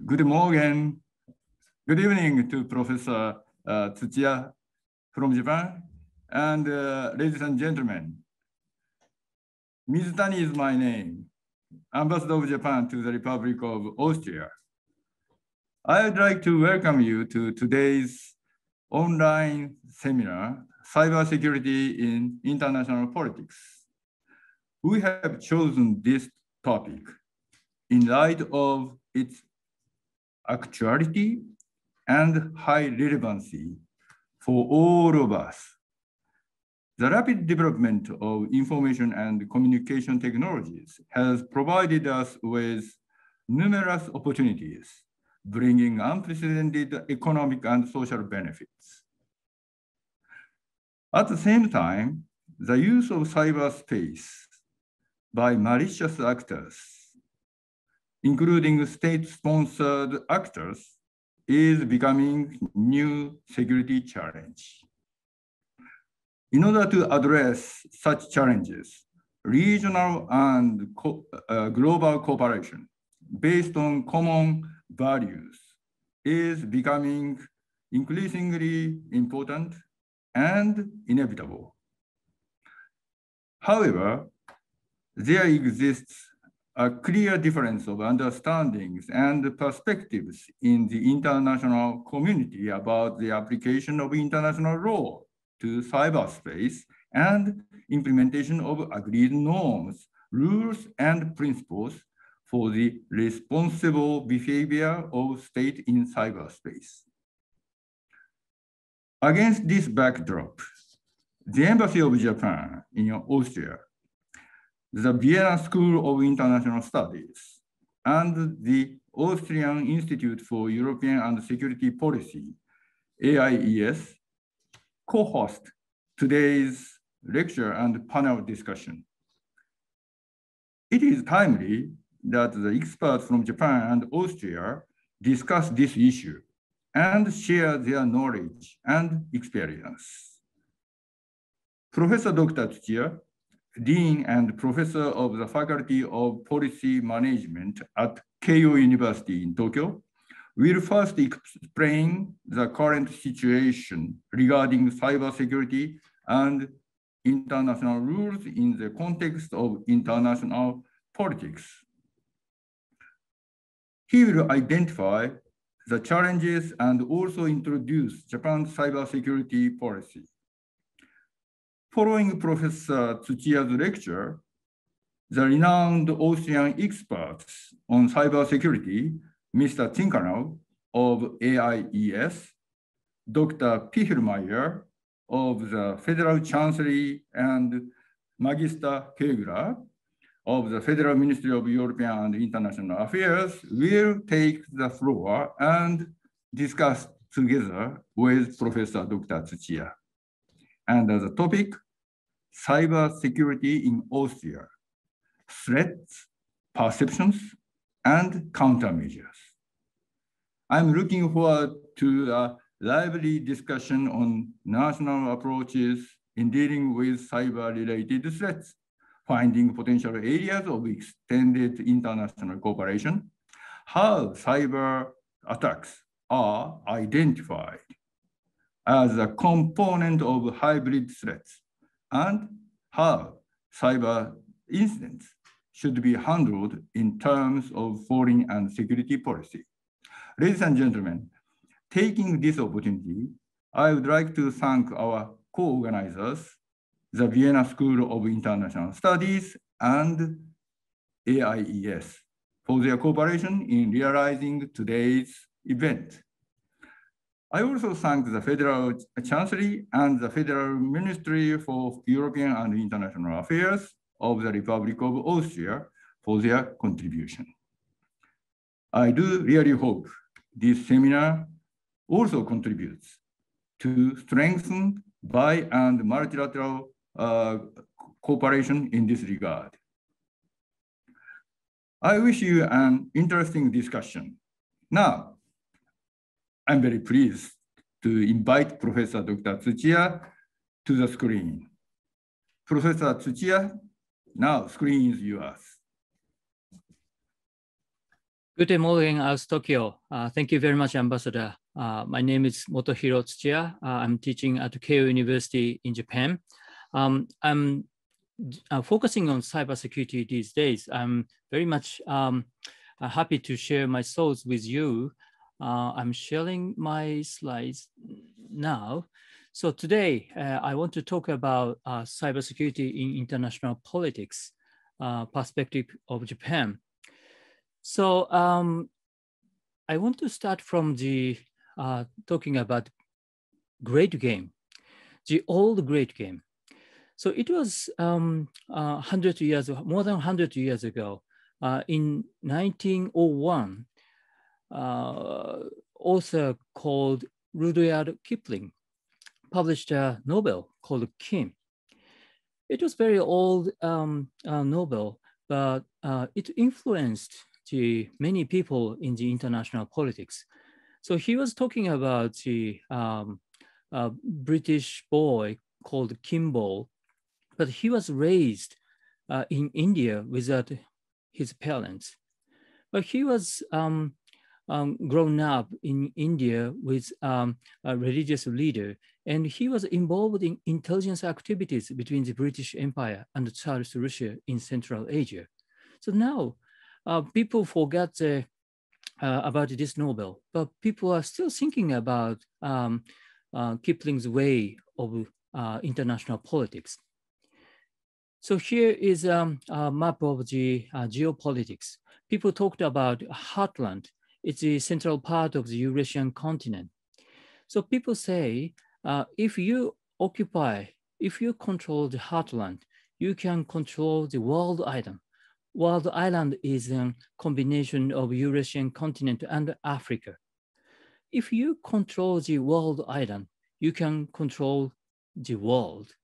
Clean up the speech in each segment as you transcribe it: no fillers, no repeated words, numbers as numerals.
Good morning. Good evening to Professor Tsuchiya from Japan. And ladies and gentlemen, Mizutani is my name, Ambassador of Japan to the Republic of Austria. I would like to welcome you to today's online seminar, Cybersecurity in International Politics. We have chosen this topic in light of its actuality and high relevancy for all of us. The rapid development of information and communication technologies has provided us with numerous opportunities, bringing unprecedented economic and social benefits. At the same time, the use of cyberspace by malicious actors, including state-sponsored actors, is becoming a new security challenge. In order to address such challenges, regional and global cooperation based on common values is becoming increasingly important and inevitable. However, there exists a clear difference of understandings and perspectives in the international community about the application of international law to cyberspace and implementation of agreed norms, rules, and principles for the responsible behavior of state in cyberspace. Against this backdrop, the Embassy of Japan in Austria, the Vienna School of International Studies, and the Austrian Institute for European and Security Policy, AIES, co-host today's lecture and panel discussion. It is timely that the experts from Japan and Austria discuss this issue and share their knowledge and experience. Professor Dr. Tsuchiya, Dean and Professor of the Faculty of Policy Management at Keio University in Tokyo, will first explain the current situation regarding cybersecurity and international rules in the context of international politics. He will identify the challenges and also introduce Japan's cybersecurity policy. Following Professor Tsuchiya's lecture, the renowned Austrian experts on cybersecurity, Mr. Zinkanell of AIES, Dr. Pichlmayer of the Federal Chancellery, and Magister Kögler of the Federal Ministry of European and International Affairs will take the floor and discuss together with Professor Dr. Tsuchiya. And as a topic, cybersecurity in Austria, threats, perceptions, and countermeasures. I'm looking forward to a lively discussion on national approaches in dealing with cyber-related threats, finding potential areas of extended international cooperation, how cyber attacks are identified as a component of hybrid threats, and how cyber incidents should be handled in terms of foreign and security policy. Ladies and gentlemen, taking this opportunity, I would like to thank our co-organizers, the Vienna School of International Studies and AIES, for their cooperation in realizing today's event. I also thank the Federal Chancellery and the Federal Ministry for European and International Affairs of the Republic of Austria for their contribution. I do really hope this seminar also contributes to strengthen bi- and multilateral cooperation in this regard. I wish you an interesting discussion. Now, I'm very pleased to invite Professor Dr. Tsuchiya to the screen. Professor Tsuchiya, now screen is yours. Good morning aus Tokyo. Thank you very much, Ambassador. My name is Motohiro Tsuchiya. I'm teaching at Keio University in Japan. I'm focusing on cybersecurity these days. I'm very much happy to share my thoughts with you. I'm sharing my slides now. So today, I want to talk about cybersecurity in international politics, perspective of Japan. So I want to start from the talking about great game, the old great game. So it was 100 years, more than 100 years ago, in 1901, author called Rudyard Kipling published a novel called Kim. It was very old novel, but it influenced many people in the international politics. So he was talking about the British boy called Kimball, but he was raised in India without his parents. But he was grown up in India with a religious leader, and he was involved in intelligence activities between the British Empire and Tsarist Russia in Central Asia. So now people forget about this novel, but people are still thinking about Kipling's way of international politics. So here is a map of the geopolitics. People talked about heartland. It's the central part of the Eurasian continent. So people say, if you control the heartland, you can control the world island. World island is a combination of Eurasian continent and Africa. If you control the world island, you can control the world.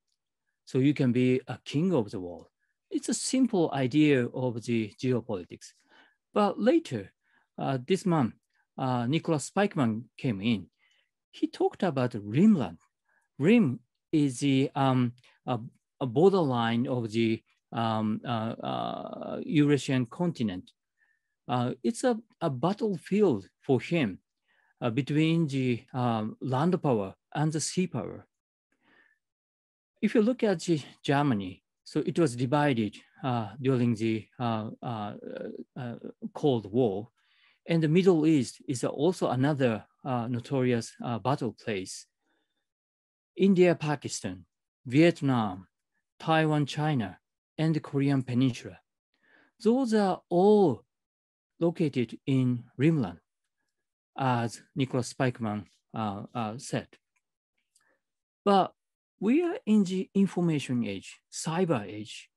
So you can be a king of the world. It's a simple idea of the geopolitics. But later, this month, Nicholas Spikeman came in. He talked about Rimland. Rim is the a borderline of the Eurasian continent. It's a battlefield for him between the land power and the sea power. If you look at Germany, so it was divided during the Cold War, and the Middle East is also another notorious battle place. India, Pakistan, Vietnam, Taiwan, China, and the Korean Peninsula. Those are all located in Rimland, as Nicholas Spikeman said. But we are in the information age, cyber age.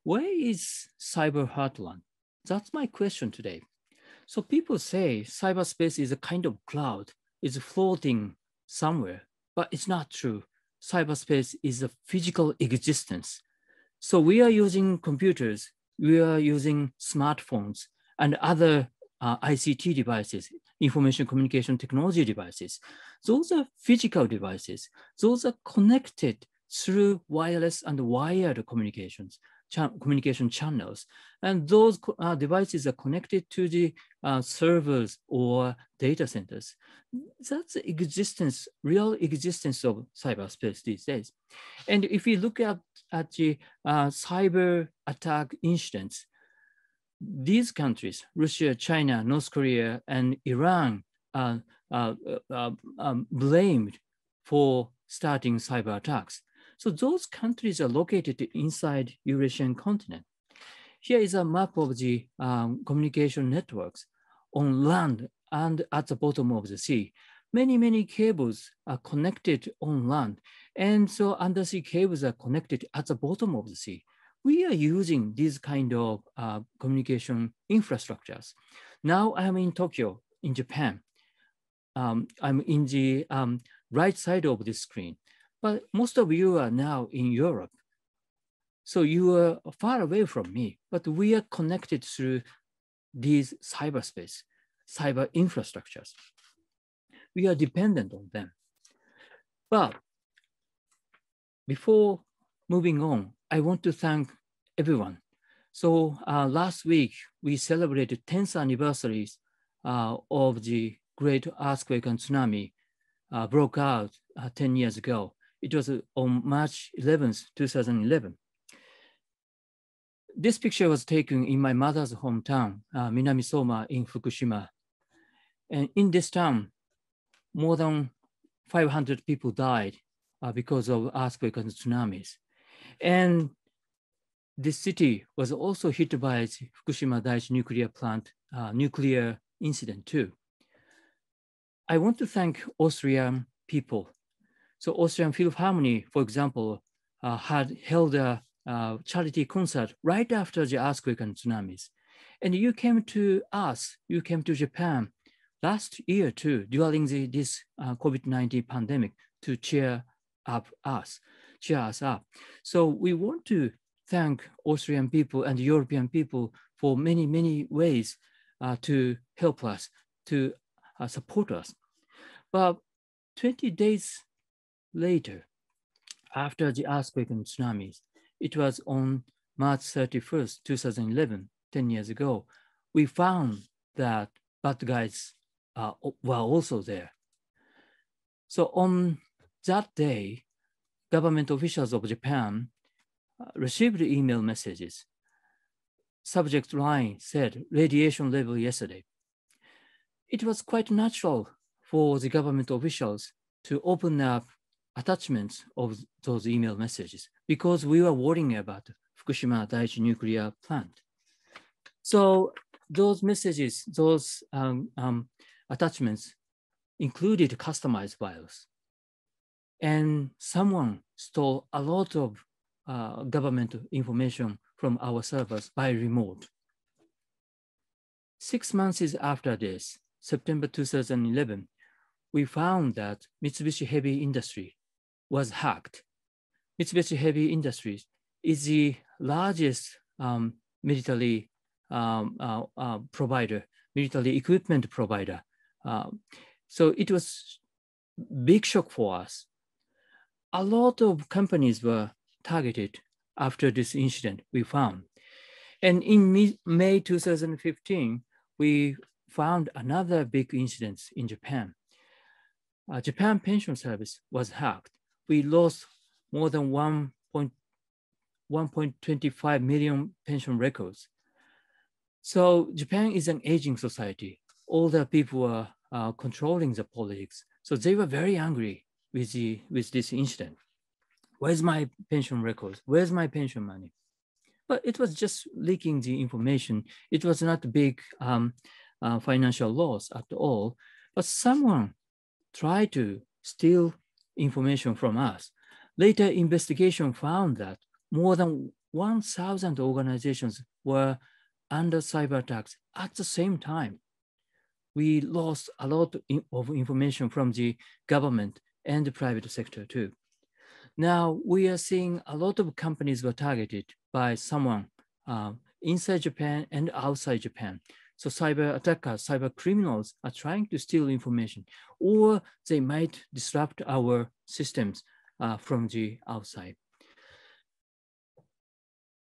Where is cyber heartland? That's my question today. So people say cyberspace is a kind of cloud, it's floating somewhere, but it's not true. Cyberspace is a physical existence. So we are using computers, we are using smartphones and other ICT devices, information communication technology devices. Those are physical devices. Those are connected through wireless and wired communication channels. And those devices are connected to the servers or data centers. That's the existence, real existence of cyberspace these days. And if we look at the cyber attack incidents, these countries, Russia, China, North Korea, and Iran, blamed for starting cyber attacks. So those countries are located inside Eurasian continent. Here is a map of the communication networks on land and at the bottom of the sea. Many, many cables are connected on land. And so undersea cables are connected at the bottom of the sea. We are using these kind of communication infrastructures. Now I'm in Tokyo, in Japan. I'm in the right side of the screen, but most of you are now in Europe. So you are far away from me, but we are connected through these cyberspace, cyber infrastructures. We are dependent on them. But before moving on, I want to thank everyone. So last week, we celebrated 10th anniversaries of the great earthquake and tsunami broke out 10 years ago. It was on March 11th, 2011. This picture was taken in my mother's hometown, Minamisoma in Fukushima. And in this town, more than 500 people died because of earthquake and tsunamis. And this city was also hit by the Fukushima Daiichi nuclear plant nuclear incident too. I want to thank Austrian people. So Austrian Philharmonic, for example, had held a charity concert right after the earthquake and tsunamis. And you came to us, you came to Japan last year too, during this COVID-19 pandemic to cheer us up. So we want to thank Austrian people and European people for many, many ways to help us, to support us. But 20 days later, after the earthquake and tsunamis, it was on March 31st, 2011, 10 years ago, we found that bad guys were also there. So on that day, government officials of Japan received email messages. Subject line said, radiation level yesterday. It was quite natural for the government officials to open up attachments of those email messages because we were worrying about Fukushima Daiichi nuclear plant. So those messages, those attachments included customized files. And someone stole a lot of government information from our servers by remote. 6 months after this, September 2011, we found that Mitsubishi Heavy Industry was hacked. Mitsubishi Heavy Industries is the largest military provider, military equipment provider. So it was a big shock for us. A lot of companies were targeted after this incident we found. And in May 2015, we found another big incident in Japan. Japan Pension Service was hacked. We lost more than 1.25 million pension records. So Japan is an aging society. Older people are controlling the politics. So they were very angry with this incident. Where's my pension records? Where's my pension money? But it was just leaking the information. It was not a big financial loss at all. But someone tried to steal information from us. Later investigation found that more than 1,000 organizations were under cyber attacks at the same time. We lost a lot of information from the government and the private sector too. Now we are seeing a lot of companies were targeted by someone inside Japan and outside Japan. So cyber attackers, cyber criminals are trying to steal information, or they might disrupt our systems from the outside.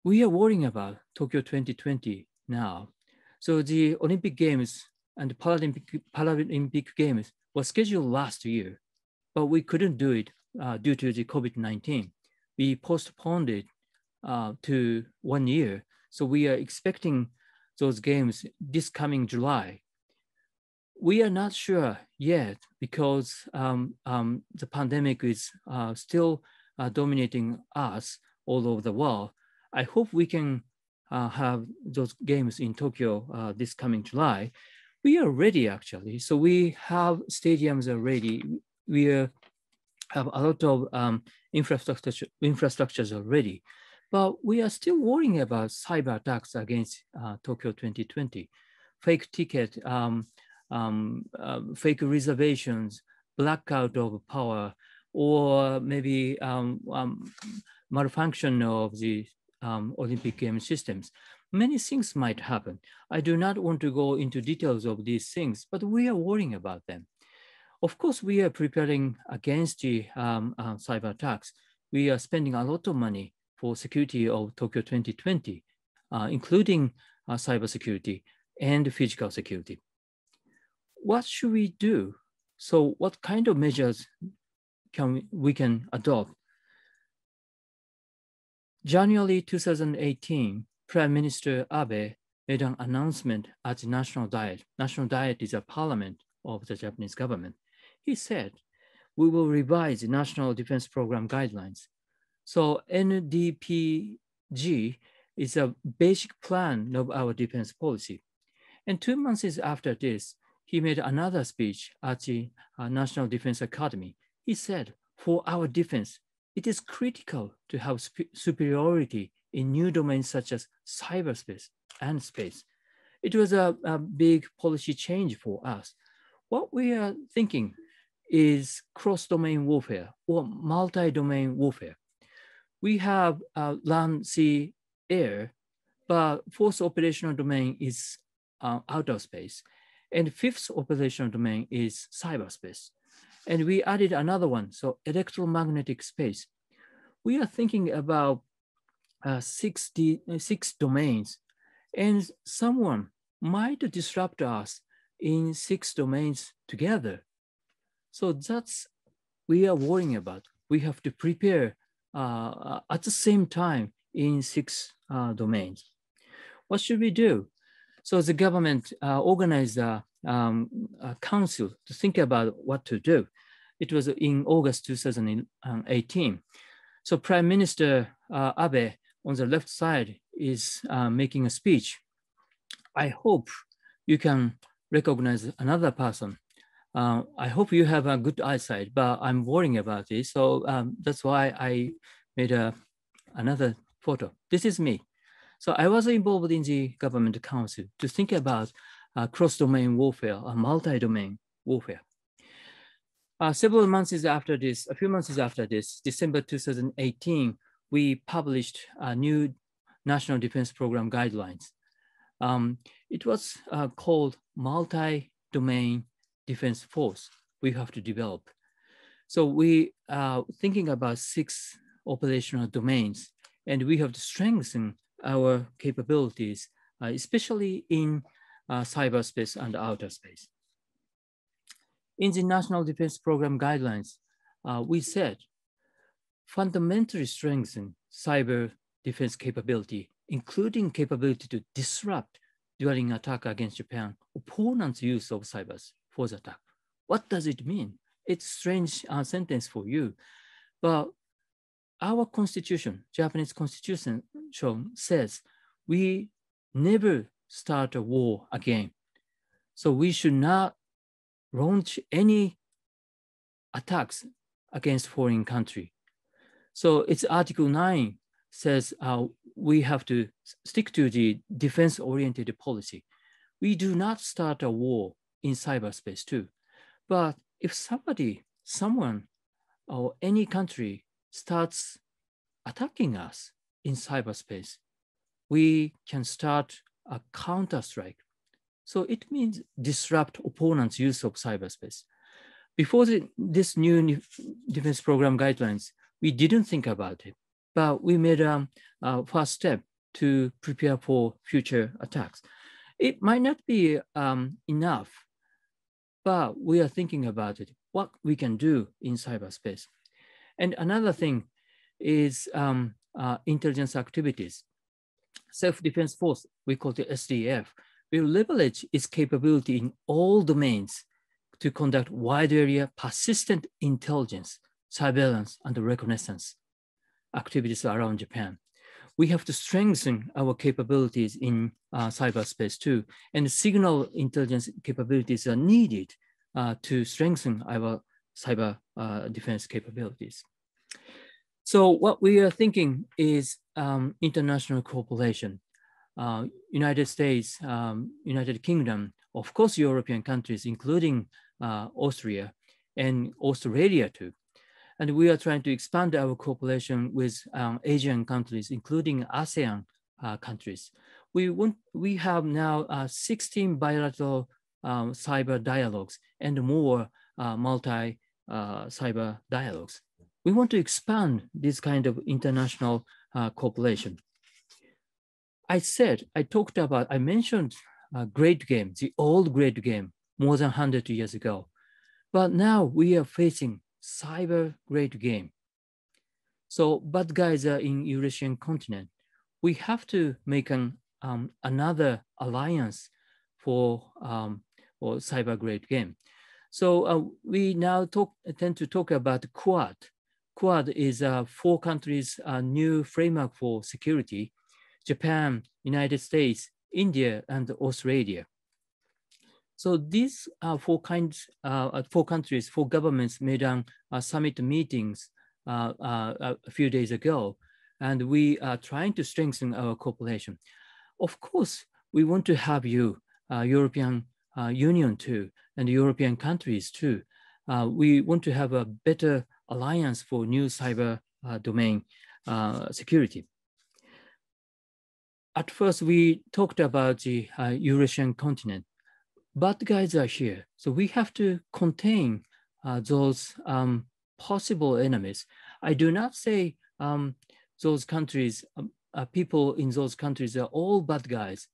We are worrying about Tokyo 2020 now. So the Olympic Games and Paralympic Games were scheduled last year, but we couldn't do it due to the COVID-19. We postponed it to 1 year. So we are expecting those games this coming July. We are not sure yet because the pandemic is still dominating us all over the world. I hope we can have those games in Tokyo this coming July. We are ready actually. So we have stadiums already. We have a lot of infrastructures already, but we are still worrying about cyber attacks against Tokyo 2020, fake ticket, fake reservations, blackout of power, or maybe malfunction of the Olympic game systems. Many things might happen. I do not want to go into details of these things, but we are worrying about them. Of course, we are preparing against the cyber attacks. We are spending a lot of money for security of Tokyo 2020. including cybersecurity and physical security. What should we do? So what kind of measures we can adopt? January 2018, Prime Minister Abe made an announcement at the National Diet. National Diet is a parliament of the Japanese government. He said, we will revise the National Defense Program guidelines. So NDPG is a basic plan of our defense policy. And 2 months after this, he made another speech at the National Defense Academy. He said, for our defense, it is critical to have superiority in new domains such as cyberspace and space. It was a big policy change for us. What we are thinking is cross-domain warfare or multi-domain warfare. We have land, sea, air, but fourth operational domain is outer space. And fifth operational domain is cyberspace. And we added another one, so electromagnetic space. We are thinking about 6 domains, and someone might disrupt us in 6 domains together. So that's we are worrying about. We have to prepare at the same time in 6 domains. What should we do? So the government organized a council to think about what to do. It was in August 2018. So Prime Minister Abe on the left side is making a speech. I hope you can recognize another person. I hope you have a good eyesight, but I'm worrying about this. So that's why I made another photo. This is me. So I was involved in the government council to think about cross-domain warfare, multi-domain warfare. Several months after this, a few months after this, December 2018, we published a new National Defense Program guidelines. It was called Multi-Domain Defense Force we have to develop. So we are thinking about 6 operational domains, and we have to strengthen our capabilities, especially in cyberspace and outer space. In the National Defense Program guidelines, we said, fundamentally strengthen cyber defense capability, including capability to disrupt during attack against Japan, opponents' use of cybers for the attack. What does it mean? It's a strange sentence for you, but our constitution, Japanese constitution says we never start a war again. So we should not launch any attacks against foreign country. So it's Article 9 says we have to stick to the defense-oriented policy. We do not start a war in cyberspace too. But if someone or any country starts attacking us in cyberspace, we can start a counter-strike. So it means disrupt opponents' use of cyberspace. Before this new defense program guidelines, we didn't think about it, but we made a first step to prepare for future attacks. It might not be enough, but we are thinking about it, what we can do in cyberspace. And another thing is intelligence activities. Self-defense force, we call it SDF, will leverage its capability in all domains to conduct wide area persistent intelligence, surveillance, and reconnaissance activities around Japan. We have to strengthen our capabilities in cyberspace too, and signal intelligence capabilities are needed to strengthen our cyber defense capabilities. So what we are thinking is international cooperation. United States, United Kingdom, of course, European countries, including Austria and Australia too. And we are trying to expand our cooperation with Asian countries, including ASEAN countries. We have now 16 bilateral cyber dialogues and more multi-cyber dialogues. We want to expand this kind of international cooperation. I mentioned a great game, the old great game, more than 100 years ago. But now we are facing cyber great game. So bad guys are in Eurasian continent. We have to make another alliance for cyber great game. So we now tend to talk about Quad. Quad is 4 countries' new framework for security: Japan, United States, India, and Australia. So these 4 countries, 4 governments made summit meetings a few days ago, and we are trying to strengthen our cooperation. Of course, we want to have you, European Union too, and European countries too. We want to have a better alliance for new cyber domain security. At first, we talked about the Eurasian continent. Bad guys are here, so we have to contain those possible enemies. I do not say those countries, people in those countries are all bad guys,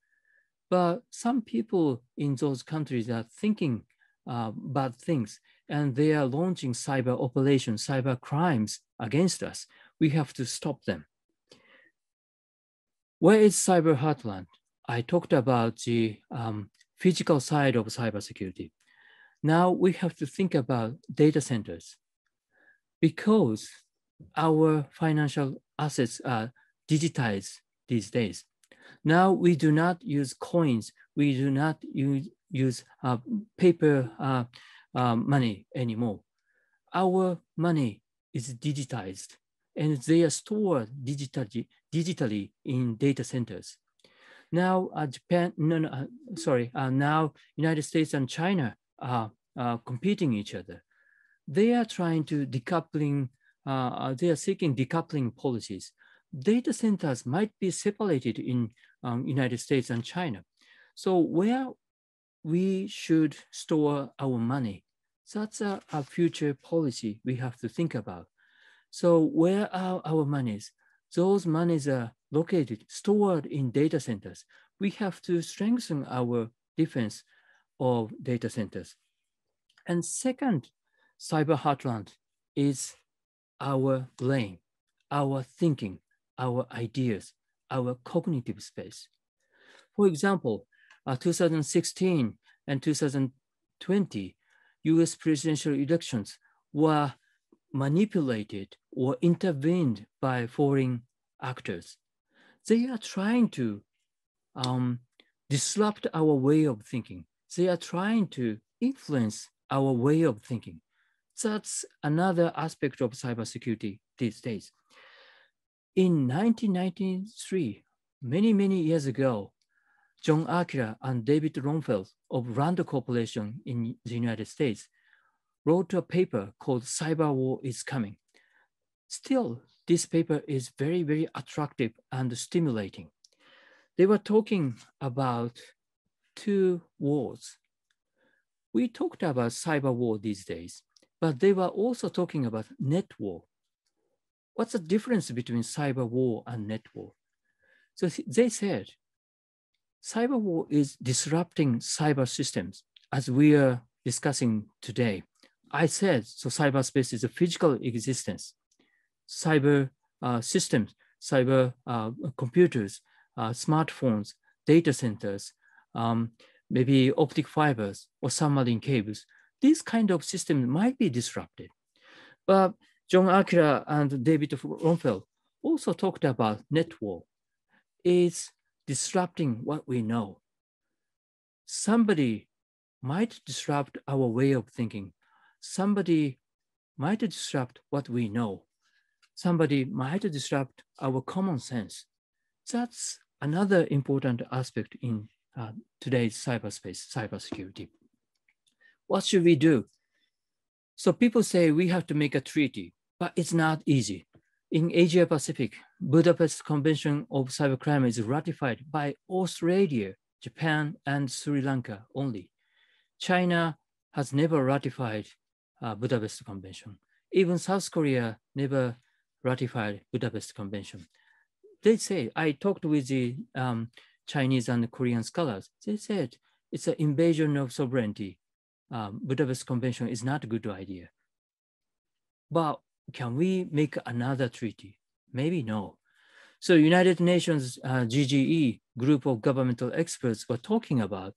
but some people in those countries are thinking bad things, and they are launching cyber operations, cyber crimes against us. We have to stop them. Where is cyber heartland? I talked about the physical side of cybersecurity. Now we have to think about data centers, because our financial assets are digitized these days. Now we do not use coins. We do not use paper money anymore. Our money is digitized, and they are stored digitally in data centers. Now now United States and China are competing each other. They are trying to decoupling, they are seeking decoupling policies. Data centers might be separated in United States and China. So where we should store our money, that's a future policy we have to think about. So where are our monies? Those monies are located, stored in data centers. We have to strengthen our defense of data centers. And second, cyber heartland is our brain, our thinking, our ideas, our cognitive space. For example, 2016 and 2020 US presidential elections were manipulated or intervened by foreign actors. They are trying to disrupt our way of thinking. They are trying to influence our way of thinking. That's another aspect of cybersecurity these days. In 1993, many years ago, John Akira and David Ronfeld of Rand Corporation in the United States wrote a paper called Cyber War is Coming. Still, this paper is very attractive and stimulating. They were talking about 2 wars. We talked about cyber war these days, but they were also talking about net war. What's the difference between cyber war and net war? So they said, cyber war is disrupting cyber systems, as we are discussing today. I said, so cyberspace is a physical existence. Cyber systems, cyber computers, smartphones, data centers, maybe optic fibers or submarine cables. These kind of systems might be disrupted. But John Akira and David Ronfeld also talked about net war. It's disrupting what we know. Somebody might disrupt our way of thinking. Somebody might disrupt what we know. Somebody might disrupt our common sense. That's another important aspect in today's cyberspace, cybersecurity. What should we do? So people say we have to make a treaty, but it's not easy. In Asia Pacific, Budapest Convention of Cybercrime is ratified by Australia, Japan, and Sri Lanka only. China has never ratified Budapest Convention. Even South Korea never ratified Budapest Convention. they say, I talked with the Chinese and Korean scholars. They said it's an invasion of sovereignty. Budapest Convention is not a good idea. But can we make another treaty? Maybe no. So United Nations GGE, group of governmental experts, were talking about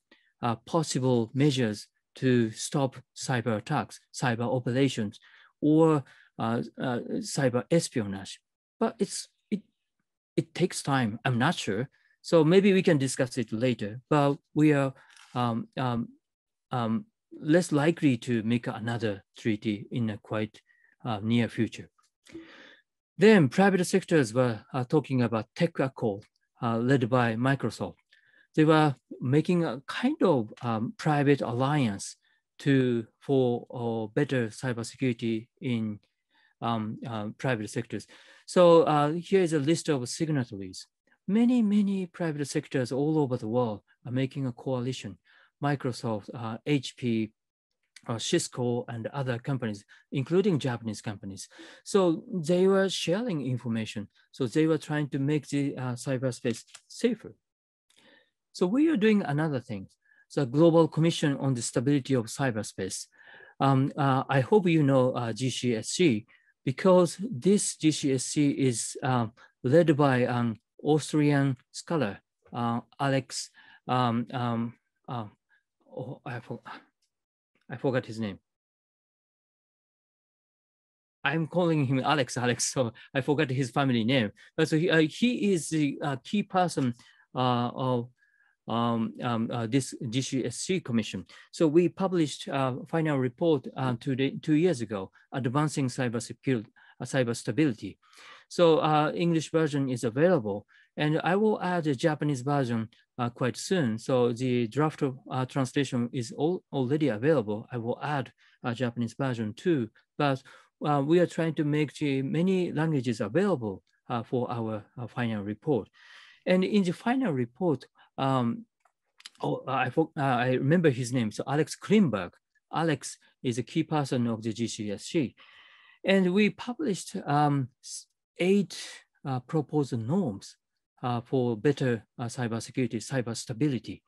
possible measures to stop cyber attacks, cyber operations, or cyber espionage. But it takes time. I'm not sure. So maybe we can discuss it later. But we are less likely to make another treaty in a quite near future. Then private sectors were talking about tech accord led by Microsoft. They were making a kind of private alliance for better cybersecurity in private sectors. So here is a list of signatories. Many private sectors all over the world are making a coalition. Microsoft, HP, Cisco, and other companies, including Japanese companies. So they were sharing information. So they were trying to make the cyberspace safer. So we are doing another thing. The Global Commission on the Stability of Cyberspace. I hope you know GCSC, because this GCSC is led by an Austrian scholar, Alex, I forgot his name. I'm calling him Alex, so I forgot his family name. So he is the key person of this GCSC commission. So we published a final report 2 years ago, Advancing Cybersecurity, Cyber Stability. So English version is available, and I will add a Japanese version quite soon. So the draft of translation is already available. I will add a Japanese version too, but we are trying to make many languages available for our final report. And in the final report, I remember his name. So Alex Klimberg. Alex is a key person of the GCSC. And we published 8 proposed norms for better cybersecurity, cyber stability.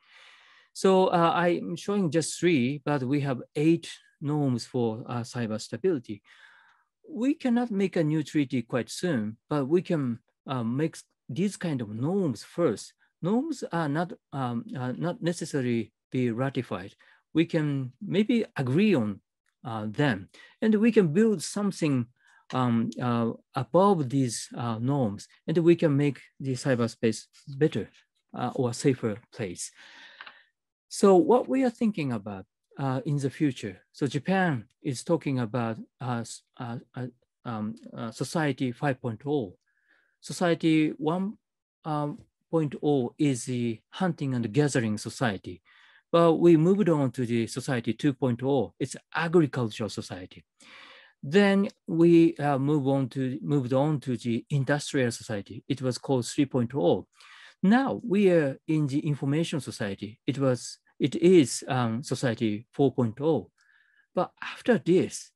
So I'm showing just 3, but we have 8 norms for cyber stability. We cannot make a new treaty quite soon, but we can make these kind of norms first. Norms are not necessarily be ratified. We can maybe agree on them, and we can build something above these norms, and we can make the cyberspace better or safer place. So what we are thinking about in the future, so Japan is talking about society 5.0. Society 1.0 is the hunting and gathering society. But we moved on to the society 2.0. It's agricultural society. Then we moved on to the industrial society. It was called 3.0. Now we are in the information society. It is society 4.0. But after this,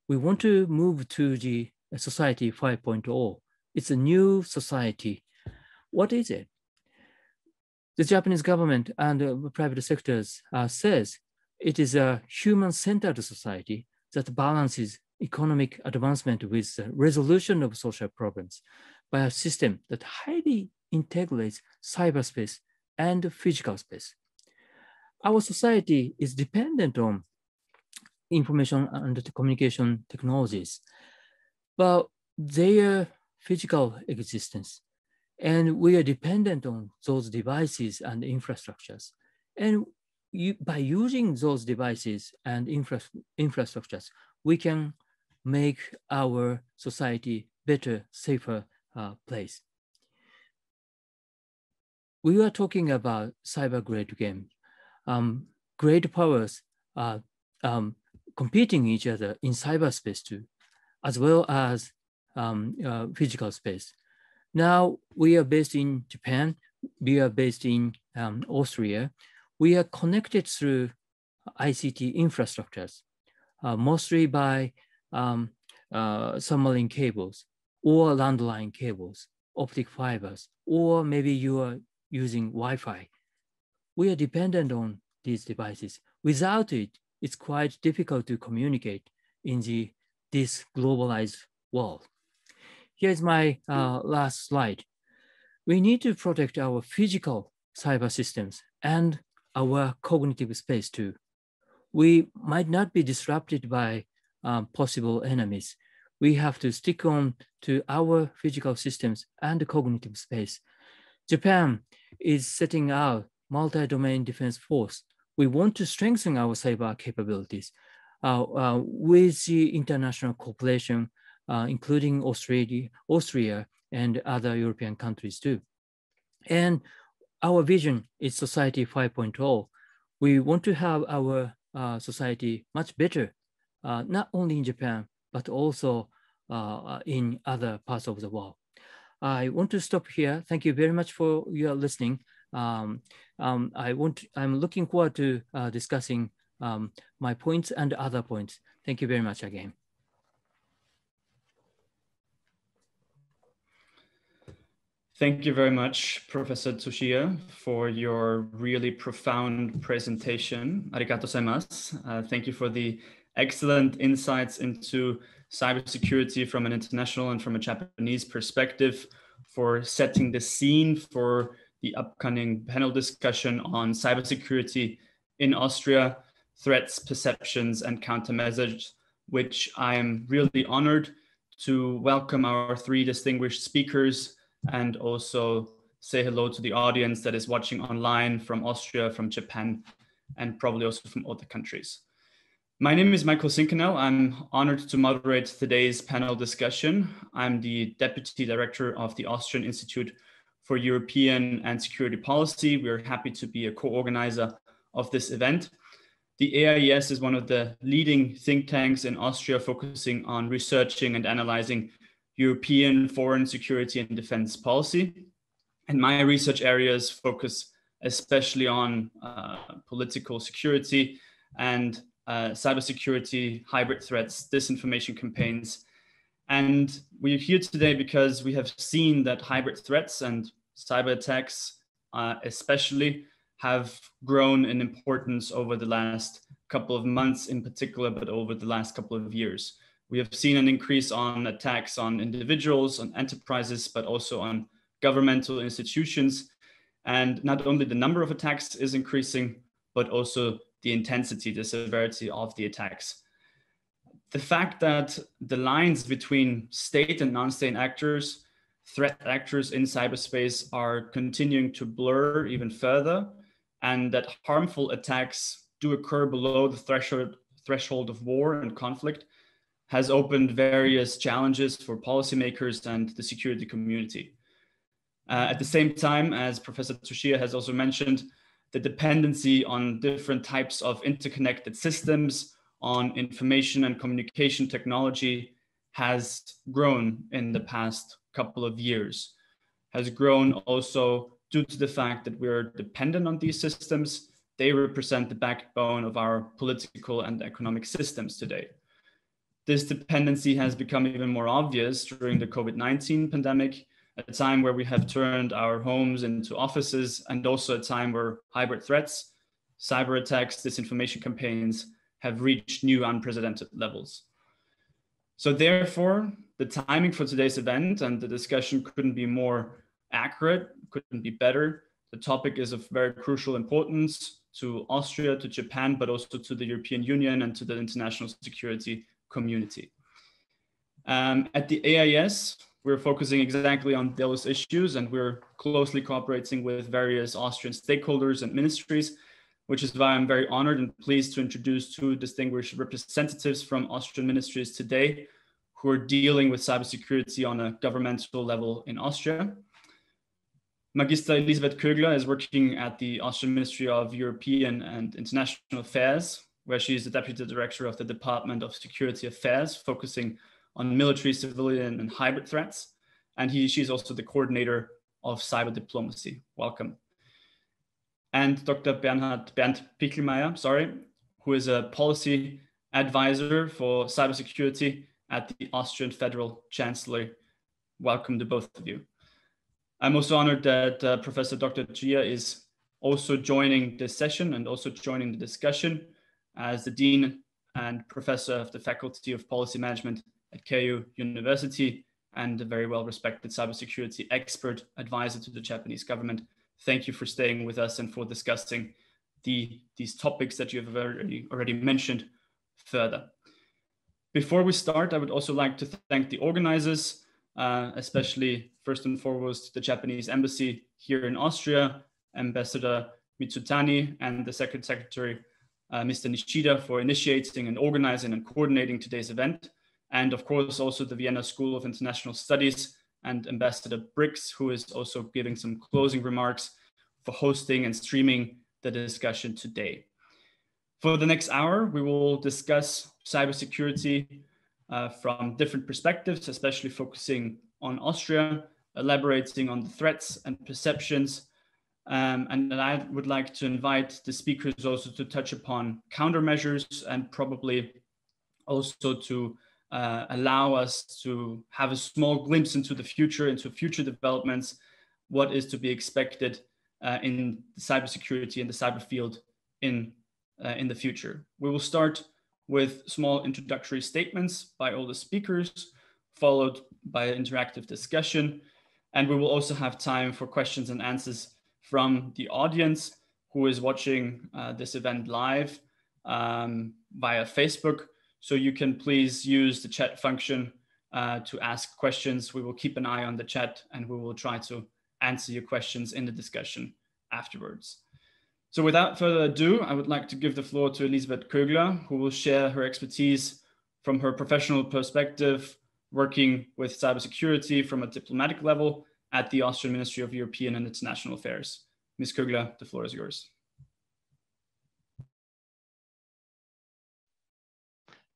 we want to move to the society 5.0. It's a new society. What is it? The Japanese government and the private sectors says it is a human-centered society that balances economic advancement with the resolution of social problems by a system that highly integrates cyberspace and physical space. Our society is dependent on information and communication technologies, but their physical existence, and we are dependent on those devices and infrastructures. And by using those devices and infrastructures, we can make our society better, safer place. We are talking about cyber great game. Great powers are competing each other in cyberspace too, as well as physical space. Now we are based in Japan. We are based in Austria. We are connected through ICT infrastructures, mostly by submarine cables or landline cables optic fibers, or maybe you are using Wi-Fi. We are dependent on these devices. Without it, it's quite difficult to communicate in this globalized world. Here's my last slide. We need to protect our physical cyber systems and our cognitive space too. We might not be disrupted by possible enemies. We have to stick on to our physical systems and the cognitive space. Japan is setting out multi-domain defense force. We want to strengthen our cyber capabilities with the international cooperation, including Austria and other European countries too. And our vision is Society 5.0. We want to have our society much better, not only in Japan, but also in other parts of the world. I want to stop here. Thank you very much for your listening. I'm looking forward to discussing my points and other points. Thank you very much again. Thank you very much, Professor Tsuchiya, for your really profound presentation. Arigato gozaimasu. Thank you for the excellent insights into cybersecurity from an international and from a Japanese perspective, for setting the scene for the upcoming panel discussion on cybersecurity in Austria, threats, perceptions, and countermeasures, which I am really honored to welcome our three distinguished speakers and also say hello to the audience that is watching online from Austria, from Japan, and probably also from other countries. My name is Michael Zinkanell. I'm honored to moderate today's panel discussion. I'm the Deputy Director of the Austrian Institute for European and Security Policy. We're happy to be a co-organizer of this event. The AIES is one of the leading think tanks in Austria focusing on researching and analyzing European foreign security and defense policy. And my research areas focus especially on political security and cybersecurity, hybrid threats, disinformation campaigns. And we're here today because we have seen that hybrid threats and cyber attacks especially have grown in importance over the last couple of months in particular, but over the last couple of years. We have seen an increase on attacks on individuals, on enterprises, but also on governmental institutions. And not only the number of attacks is increasing, but also the intensity, the severity of the attacks. The fact that the lines between state and non-state actors, threat actors in cyberspace are continuing to blur even further, and that harmful attacks do occur below the threshold of war and conflict has opened various challenges for policymakers and the security community. At the same time, as Professor Tsuchiya has also mentioned, the dependency on different types of interconnected systems, on information and communication technology has grown in the past couple of years, has grown also due to the fact that we're dependent on these systems. They represent the backbone of our political and economic systems today. This dependency has become even more obvious during the COVID-19 pandemic, a time where we have turned our homes into offices, and also a time where hybrid threats, cyber attacks, disinformation campaigns have reached new unprecedented levels. So therefore, the timing for today's event and the discussion couldn't be more accurate, couldn't be better. The topic is of very crucial importance to Austria, to Japan, but also to the European Union and to the international security community. At the AIES, we're focusing exactly on those issues, and we're closely cooperating with various Austrian stakeholders and ministries, which is why I'm very honored and pleased to introduce two distinguished representatives from Austrian ministries today who are dealing with cybersecurity on a governmental level in Austria. Magister Elisabeth Kögler is working at the Austrian Ministry of European and International Affairs, where she is the Deputy Director of the Department of Security Affairs, focusing on military, civilian, and hybrid threats. And she's also the coordinator of Cyberdiplomacy. Welcome. And Dr. Bernd Pichlmayer, who is a policy advisor for cybersecurity at the Austrian Federal Chancellery. Welcome to both of you. I'm also honored that Professor Dr. Tsuchiya is also joining this session and also joining the discussion as the Dean and Professor of the Faculty of Policy Management at Keio University and a very well-respected cybersecurity expert advisor to the Japanese government. Thank you for staying with us and for discussing these topics that you have already mentioned further. Before we start, I would also like to thank the organizers, especially first and foremost the Japanese embassy here in Austria, Ambassador Mizutani, and the Secretary, Mr. Nishida, for initiating and organizing and coordinating today's event. And of course, also the Vienna School of International Studies and Ambassador Briggs, who is also giving some closing remarks for hosting and streaming the discussion today. For the next hour, we will discuss cybersecurity from different perspectives, especially focusing on Austria, elaborating on the threats and perceptions. And then I would like to invite the speakers also to touch upon countermeasures and probably also to allow us to have a small glimpse into the future, into future developments, what is to be expected in cybersecurity and the cyber field in the future. We will start with small introductory statements by all the speakers, followed by an interactive discussion. And we will also have time for questions and answers from the audience who is watching this event live via Facebook. So you can please use the chat function to ask questions. We will keep an eye on the chat and we will try to answer your questions in the discussion afterwards. So without further ado, I would like to give the floor to Elisabeth Kögler, who will share her expertise from her professional perspective, working with cybersecurity from a diplomatic level at the Austrian Ministry of European and International Affairs. Ms. Kögler, the floor is yours.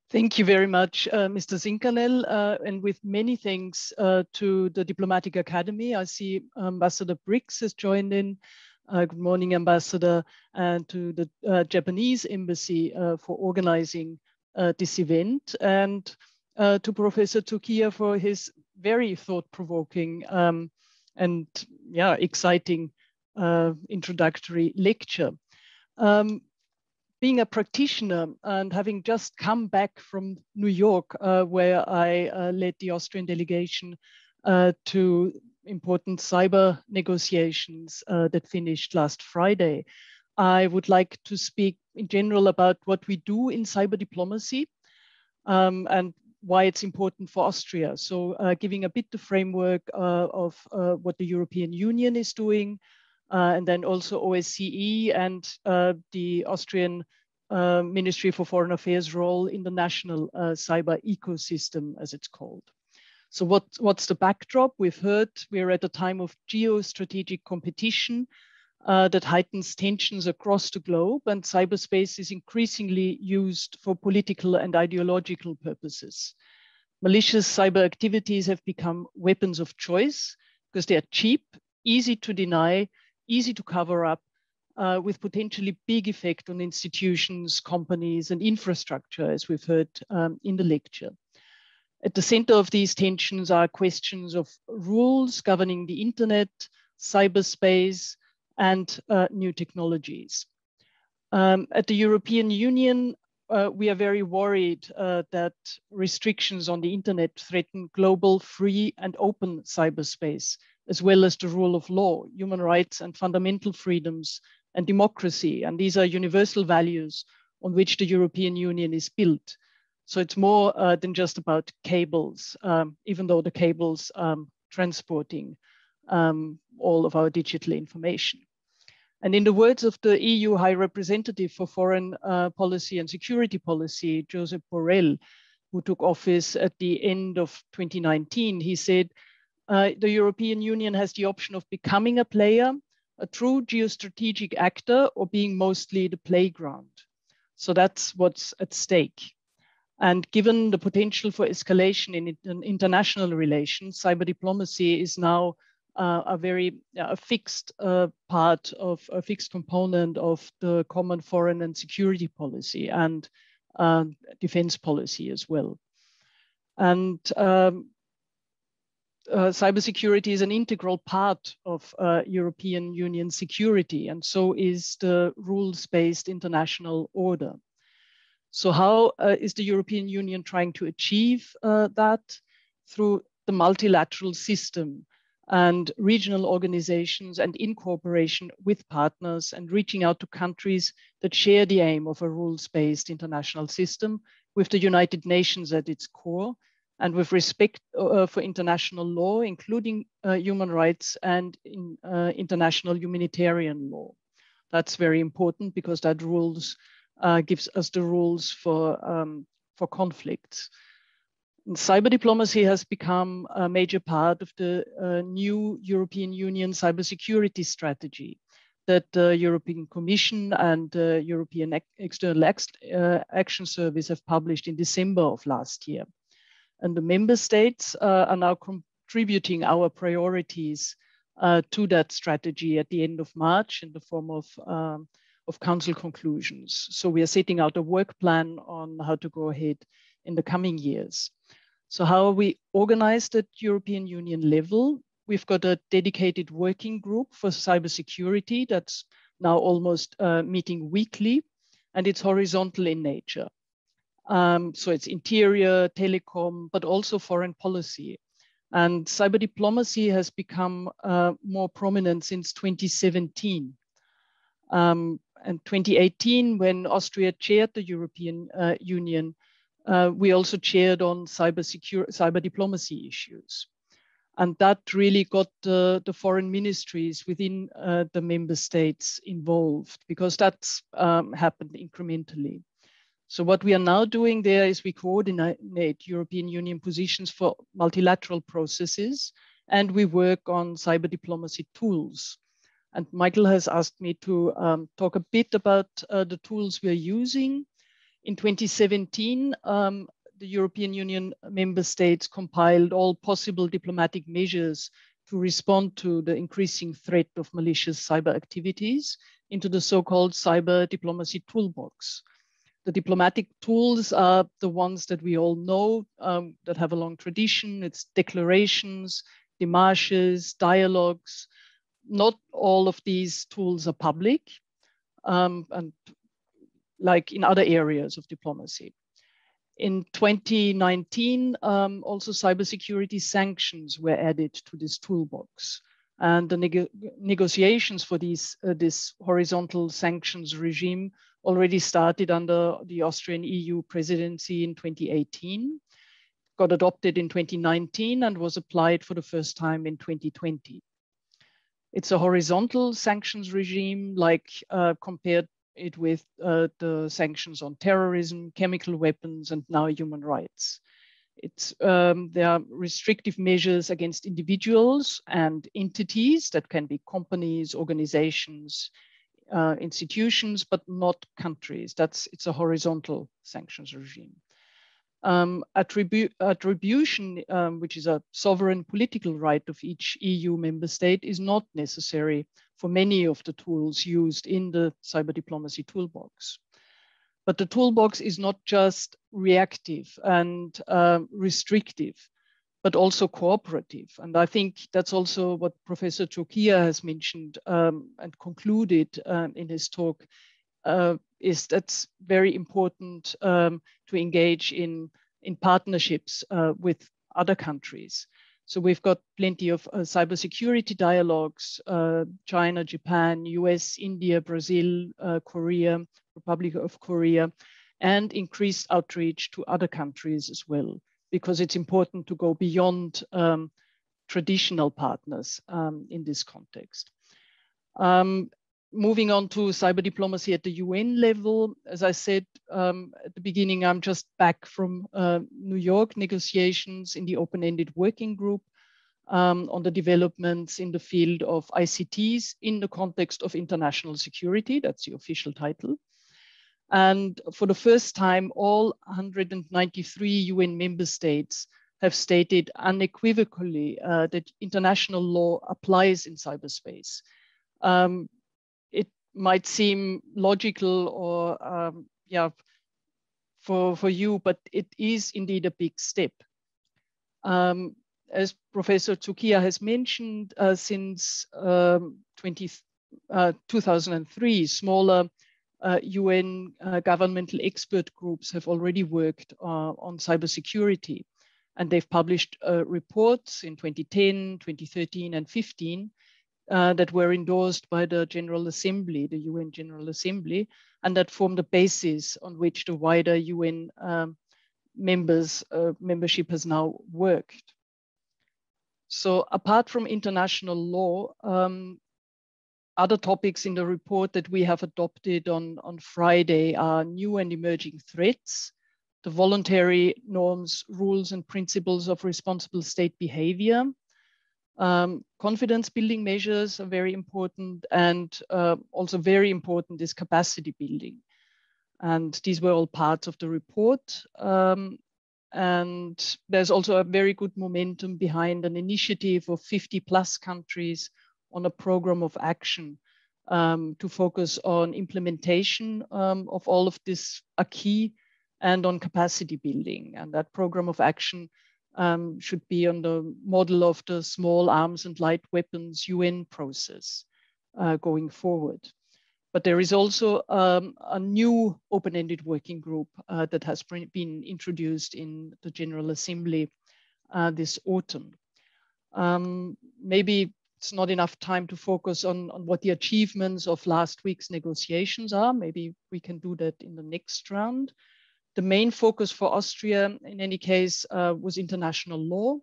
Thank you very much, Mr. Zinkanell, and with many thanks to the Diplomatic Academy. I see Ambassador Briggs has joined in. Good morning, Ambassador, and to the Japanese Embassy for organizing this event, and to Professor Tsuchiya for his very thought-provoking and exciting introductory lecture. Being a practitioner and having just come back from New York, where I led the Austrian delegation to important cyber negotiations that finished last Friday, I would like to speak in general about what we do in cyber diplomacy and why it's important for Austria. So giving a bit the framework of what the European Union is doing, and then also OSCE and the Austrian Ministry for Foreign Affairs role in the national cyber ecosystem, as it's called. So what's the backdrop? We've heard we're at a time of geostrategic competition that heightens tensions across the globe, and cyberspace is increasingly used for political and ideological purposes. Malicious cyber activities have become weapons of choice because they are cheap, easy to deny, easy to cover up, with potentially big effect on institutions, companies, and infrastructure, as we've heard in the lecture. At the center of these tensions are questions of rules governing the internet, cyberspace, and new technologies. At the European Union, we are very worried that restrictions on the internet threaten global, free, and open cyberspace, as well as the rule of law, human rights, and fundamental freedoms, and democracy. And these are universal values on which the European Union is built. So it's more than just about cables, even though the cables transporting all of our digital information. And in the words of the EU High Representative for Foreign Policy and Security Policy, Josep Borrell, who took office at the end of 2019, he said, the European Union has the option of becoming a player, a true geostrategic actor, or being mostly the playground. So that's what's at stake. And given the potential for escalation in international relations, cyber diplomacy is now a very fixed part of a fixed component of the common foreign and security policy and defense policy as well. And cybersecurity is an integral part of European Union security, and so is the rules-based international order. So how is the European Union trying to achieve that? Through the multilateral system and regional organizations, and in cooperation with partners, and reaching out to countries that share the aim of a rules-based international system with the United Nations at its core, and with respect for international law, including human rights and international humanitarian law. That's very important because that gives us the rules for conflicts. And cyber diplomacy has become a major part of the new European Union cybersecurity strategy that the European Commission and the European External Action Service have published in December of last year. And the member states are now contributing our priorities to that strategy at the end of March in the form of council conclusions. So we are setting out a work plan on how to go ahead in the coming years. So how are we organized at European Union level? We've got a dedicated working group for cybersecurity that's now almost meeting weekly, and it's horizontal in nature. So it's interior, telecom, but also foreign policy. And cyber diplomacy has become more prominent since 2017. And 2018, when Austria chaired the European Union, we also chaired on cyber diplomacy issues. And that really got the foreign ministries within the member states involved, because that's happened incrementally. So what we are now doing there is we coordinate European Union positions for multilateral processes, and we work on cyber diplomacy tools. And Michael has asked me to talk a bit about the tools we are using. In 2017, the European Union member states compiled all possible diplomatic measures to respond to the increasing threat of malicious cyber activities into the so-called cyber diplomacy toolbox. The diplomatic tools are the ones that we all know that have a long tradition. It's declarations, démarches, dialogues. Not all of these tools are public, and like in other areas of diplomacy. In 2019, also cybersecurity sanctions were added to this toolbox. And the negotiations for this horizontal sanctions regime already started under the Austrian EU presidency in 2018, got adopted in 2019, and was applied for the first time in 2020. It's a horizontal sanctions regime, like compared it with the sanctions on terrorism, chemical weapons, and now human rights. There are restrictive measures against individuals and entities that can be companies, organizations, institutions, but not countries. It's a horizontal sanctions regime. Attribution, which is a sovereign political right of each EU member state, is not necessary for many of the tools used in the cyber diplomacy toolbox. But the toolbox is not just reactive and restrictive, but also cooperative. And I think that's also what Professor Tsuchiya has mentioned and concluded in his talk, is that's very important to engage in partnerships with other countries. So we've got plenty of cybersecurity dialogues, China, Japan, US, India, Brazil, Korea, Republic of Korea, and increased outreach to other countries as well, because it's important to go beyond traditional partners in this context. Moving on to cyber diplomacy at the UN level, as I said at the beginning, I'm just back from New York negotiations in the open-ended working group on the developments in the field of ICTs in the context of international security. That's the official title. And for the first time, all 193 UN member states have stated unequivocally that international law applies in cyberspace. It might seem logical or for you, but it is indeed a big step. as Professor Tsuchiya has mentioned, since 2003, smaller UN governmental expert groups have already worked on cybersecurity. And they've published reports in 2010, 2013, and 15 that were endorsed by the General Assembly, the UN General Assembly, and that form the basis on which the wider UN membership has now worked. So apart from international law, other topics in the report that we have adopted on Friday are new and emerging threats, the voluntary norms, rules, and principles of responsible state behavior. Confidence building measures are very important, and also very important is capacity building. And these were all parts of the report. And there's also a very good momentum behind an initiative of 50+ countries on a program of action to focus on implementation of all of this acquis and on capacity building. And that program of action should be on the model of the small arms and light weapons UN process going forward. But there is also a new open-ended working group that has been introduced in the General Assembly this autumn. Maybe it's not enough time to focus on what the achievements of last week's negotiations are. Maybe we can do that in the next round. The main focus for Austria, in any case, was international law.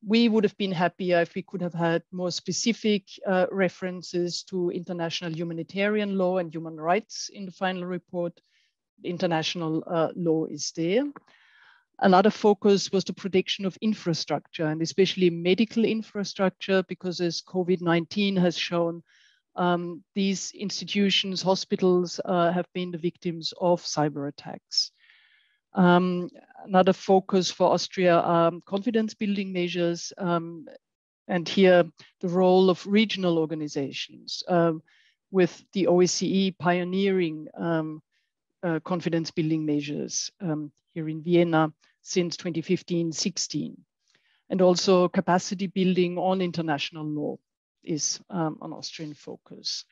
We would have been happier if we could have had more specific references to international humanitarian law and human rights in the final report. International law is there. Another focus was the protection of infrastructure, and especially medical infrastructure, because as COVID-19 has shown, these institutions, hospitals, have been the victims of cyber attacks. Another focus for Austria are confidence building measures, and here the role of regional organizations with the OSCE pioneering confidence building measures here in Vienna since 2015-16. And also capacity building on international law is an Austrian focus.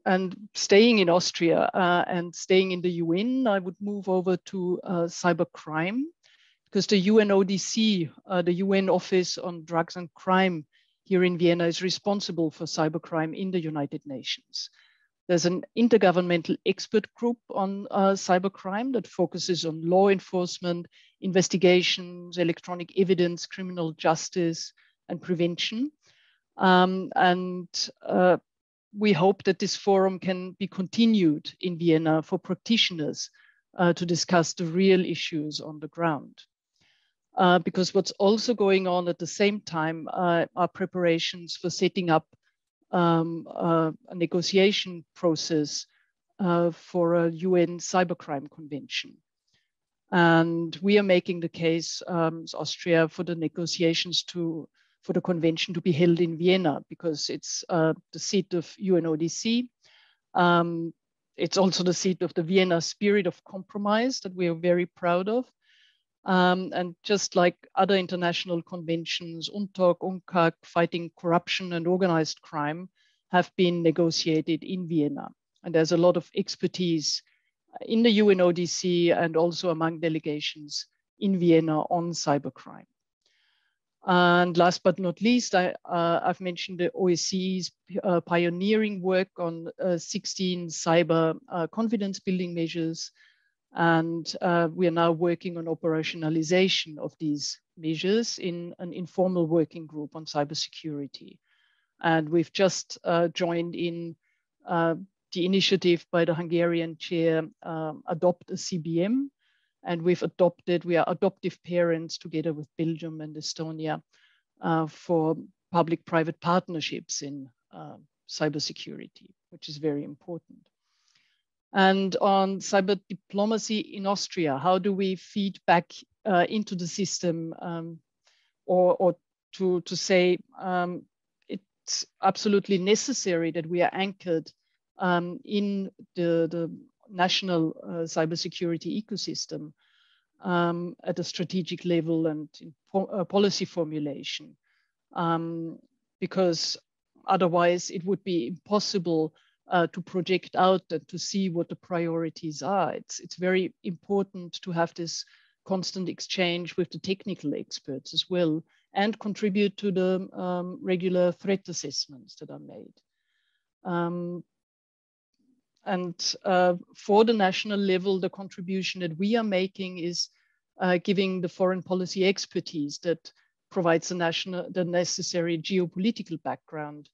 And staying in Austria and staying in the UN, I would move over to cybercrime, because the UNODC, the UN Office on Drugs and Crime here in Vienna, is responsible for cybercrime in the United Nations. There's an intergovernmental expert group on cybercrime that focuses on law enforcement, investigations, electronic evidence, criminal justice, and prevention. We hope that this forum can be continued in Vienna for practitioners to discuss the real issues on the ground. Because what's also going on at the same time are preparations for setting up a negotiation process for a UN cybercrime convention. And we are making the case, as Austria, for the negotiations for the convention to be held in Vienna, because it's the seat of UNODC. It's also the seat of the Vienna spirit of compromise that we are very proud of. And just like other international conventions, UNTOC, UNCAC, fighting corruption and organized crime, have been negotiated in Vienna. And there's a lot of expertise in the UNODC and also among delegations in Vienna on cybercrime. And last but not least, I've mentioned the OSCE's pioneering work on 16 cyber confidence building measures. And we are now working on operationalization of these measures in an informal working group on cybersecurity. And we've just joined in the initiative by the Hungarian chair, Adopt a CBM. And we are adoptive parents together with Belgium and Estonia for public-private partnerships in cybersecurity, which is very important. And on cyber diplomacy in Austria, how do we feed back into the system, or to say it's absolutely necessary that we are anchored in the national cybersecurity ecosystem. at a strategic level and in policy formulation, because otherwise it would be impossible to project out and to see what the priorities are. It's very important to have this constant exchange with the technical experts as well, and contribute to the regular threat assessments that are made. For the national level, the contribution that we are making is giving the foreign policy expertise that provides the necessary geopolitical background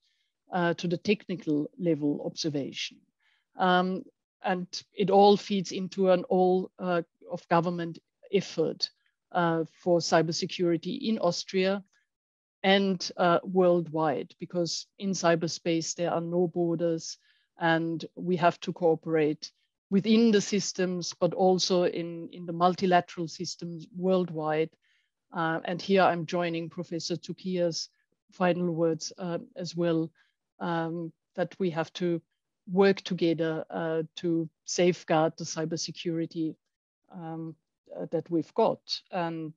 to the technical level observation. And it all feeds into an all of government effort for cybersecurity in Austria and worldwide, because in cyberspace there are no borders, and we have to cooperate within the systems, but also in the multilateral systems worldwide. And here I'm joining Professor Tsuchiya's final words as well, that we have to work together to safeguard the cybersecurity that we've got. And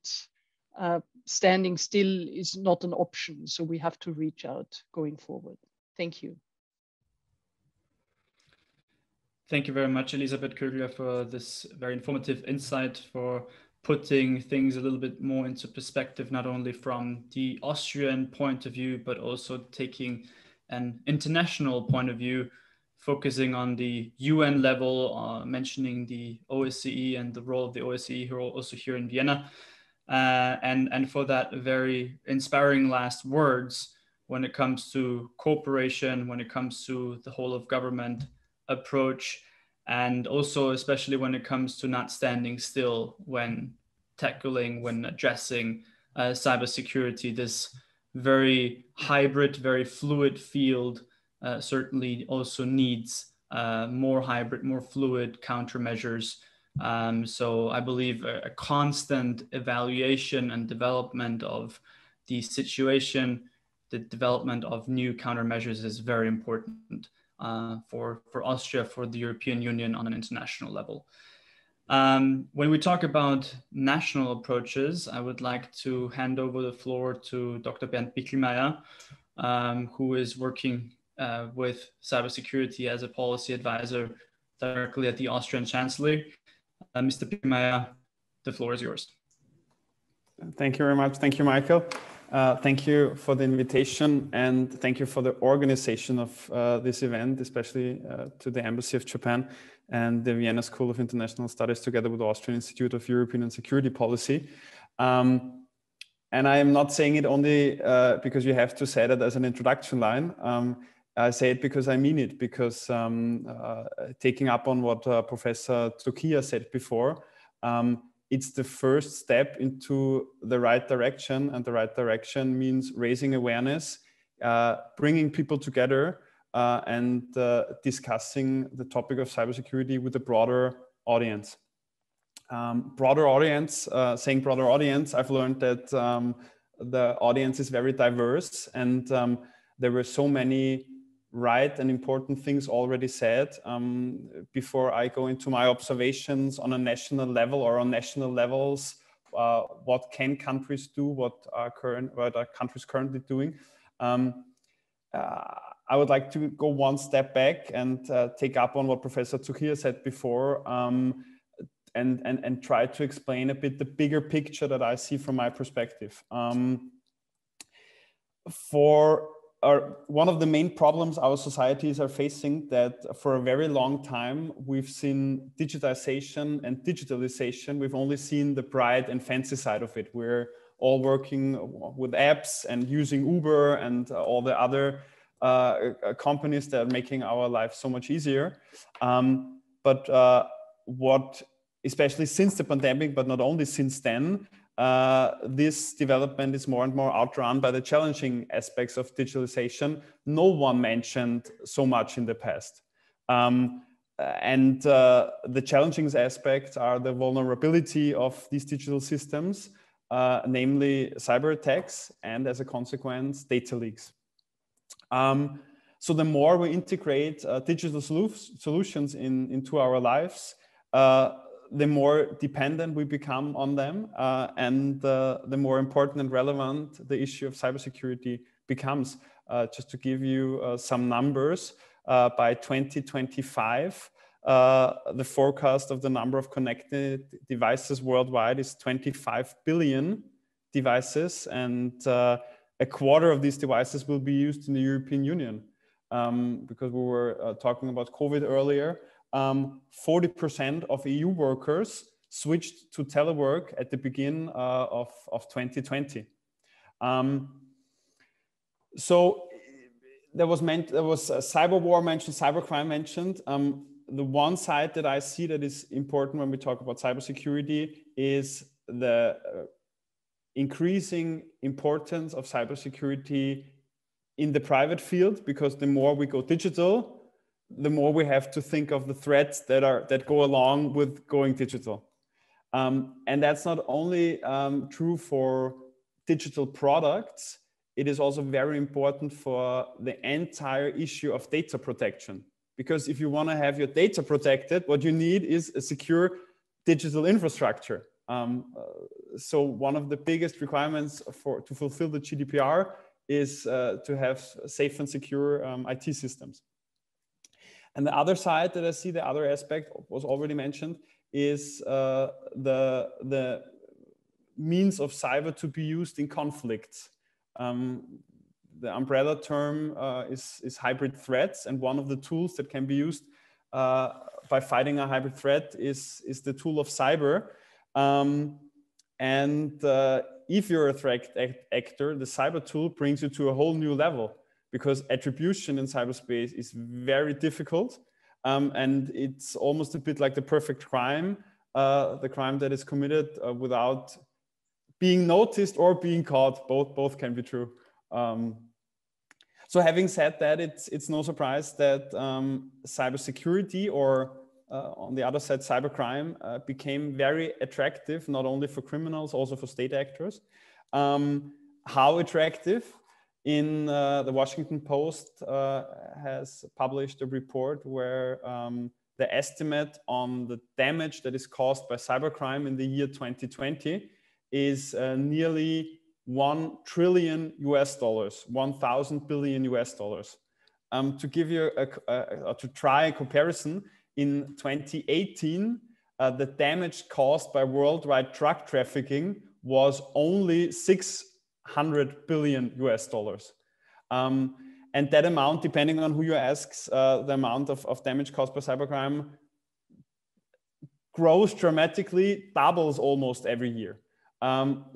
standing still is not an option, so we have to reach out going forward. Thank you. Thank you very much, Elisabeth Kögler, for this very informative insight, for putting things a little bit more into perspective, not only from the Austrian point of view, but also taking an international point of view, focusing on the UN level, mentioning the OSCE and the role of the OSCE here, also here in Vienna. And for that very inspiring last words when it comes to cooperation, when it comes to the whole of government approach, and also especially when it comes to not standing still when tackling, when addressing cybersecurity. This very hybrid, very fluid field certainly also needs more hybrid, more fluid countermeasures. So I believe a constant evaluation and development of the situation, the development of new countermeasures is very important for Austria, for the European Union on an international level. When we talk about national approaches, I would like to hand over the floor to Dr. Bernd Pichlmayer, who is working with cybersecurity as a policy advisor directly at the Austrian Chancellery. Mr. Pichlmayer, the floor is yours. Thank you very much. Thank you, Michael. Thank you for the invitation, and thank you for the organization of this event, especially to the Embassy of Japan and the Vienna School of International Studies, together with the Austrian Institute of European and Security Policy. And I am not saying it only because you have to say that as an introduction line. I say it because I mean it, because taking up on what Professor Tsuchiya said before, it's the first step into the right direction, and the right direction means raising awareness, bringing people together, and discussing the topic of cybersecurity with a broader audience. Broader audience, saying broader audience, I've learned that the audience is very diverse, and there were so many right and important things already said. Before I go into my observations on a national level or on national levels, what can countries do, what are countries currently doing, I would like to go one step back and take up on what Professor Tsuchiya said before, and try to explain a bit the bigger picture that I see from my perspective. One of the main problems our societies are facing, that for a very long time we've seen digitization and digitalization. We've only seen the bright and fancy side of it. We're all working with apps and using Uber and all the other companies that are making our life so much easier. But especially since the pandemic, but not only since then, this development is more and more outrun by the challenging aspects of digitalization. No one mentioned so much in the past. The challenging aspects are the vulnerability of these digital systems, namely cyber attacks, and as a consequence, data leaks. So the more we integrate digital solutions into our lives, the more dependent we become on them, and the more important and relevant the issue of cybersecurity becomes. Just to give you some numbers, by 2025, the forecast of the number of connected devices worldwide is 25 billion devices, and a quarter of these devices will be used in the European Union. Because we were talking about COVID earlier, 40% of EU workers switched to telework at the beginning of 2020. So there was cyber war mentioned, cybercrime mentioned. The one side that I see that is important when we talk about cybersecurity is the increasing importance of cybersecurity in the private field, because the more we go digital, the more we have to think of the threats that go along with going digital. And that's not only true for digital products, it is also very important for the entire issue of data protection. Because if you want to have your data protected, what you need is a secure digital infrastructure. So one of the biggest requirements to fulfill the GDPR is to have safe and secure IT systems. And the other side that I see, the other aspect was already mentioned, is the means of cyber to be used in conflicts. The umbrella term is hybrid threats, and one of the tools that can be used by fighting a hybrid threat is the tool of cyber. If you're a threat actor, the cyber tool brings you to a whole new level, because attribution in cyberspace is very difficult, and it's almost a bit like the perfect crime, the crime that is committed without being noticed or being caught. Both can be true. So having said that, it's no surprise that cybersecurity, or on the other side, cybercrime, became very attractive, not only for criminals, also for state actors. How attractive? In the Washington Post has published a report where the estimate on the damage that is caused by cybercrime in the year 2020 is nearly $1 trillion US, 1,000 billion US dollars. To give you to try a comparison, in 2018, the damage caused by worldwide drug trafficking was only 600 billion US dollars. And that amount, depending on who you ask, the amount of damage caused by cybercrime grows dramatically, doubles almost every year.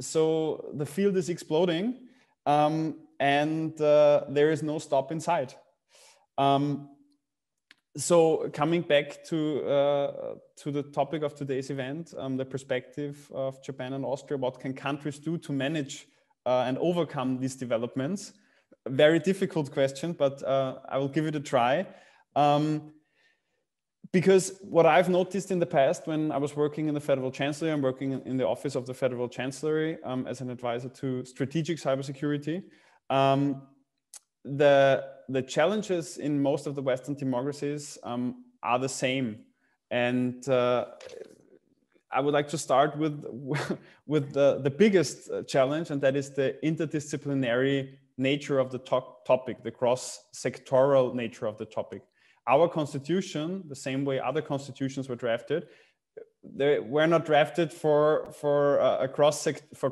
So the field is exploding, and there is no stop in sight. So coming back to the topic of today's event, the perspective of Japan and Austria, what can countries do to manage and overcome these developments? A very difficult question, but I will give it a try. Because what I've noticed in the past, when I was working in the Federal Chancellery, I'm working in the office of the Federal Chancellery as an advisor to strategic cybersecurity. The challenges in most of the Western democracies are the same. And I would like to start with the biggest challenge, and that is the interdisciplinary nature of the topic, the cross-sectoral nature of the topic. Our constitution, the same way other constitutions were drafted, they were not drafted for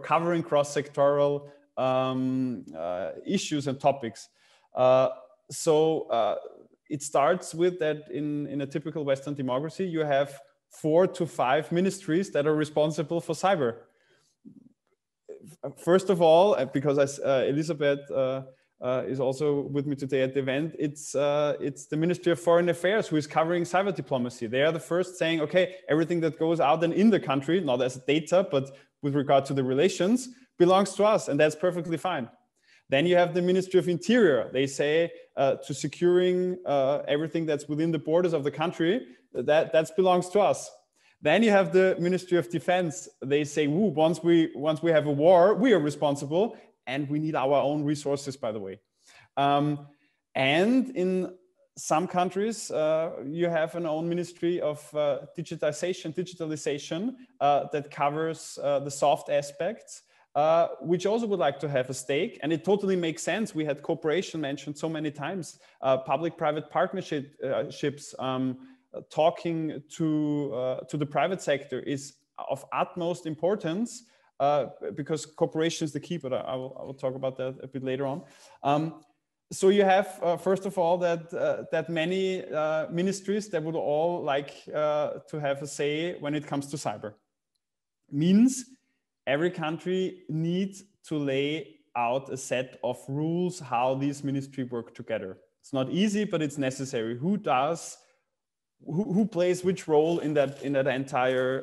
covering cross-sectoral issues and topics. So it starts with that in a typical Western democracy, you have 4 to 5 ministries that are responsible for cyber. First of all, because as Elisabeth is also with me today at the event, it's the Ministry of Foreign Affairs who is covering cyber diplomacy. They are the first saying, okay, everything that goes out and in the country, not as data, but with regard to the relations, belongs to us, and that's perfectly fine. Then you have the Ministry of Interior. They say to securing everything that's within the borders of the country, that belongs to us. Then you have the Ministry of Defense. They say, once we have a war, we are responsible, and we need our own resources, by the way. And in some countries, you have an own ministry of digitalization that covers the soft aspects, which also would like to have a stake. And it totally makes sense. We had cooperation mentioned so many times, public-private partnerships, talking to the private sector is of utmost importance because cooperation is the key, but I will talk about that a bit later on. So you have, first of all, that many ministries that would all like to have a say when it comes to cyber. Means every country needs to lay out a set of rules how these ministries work together. It's not easy, but it's necessary. Who plays which role in that entire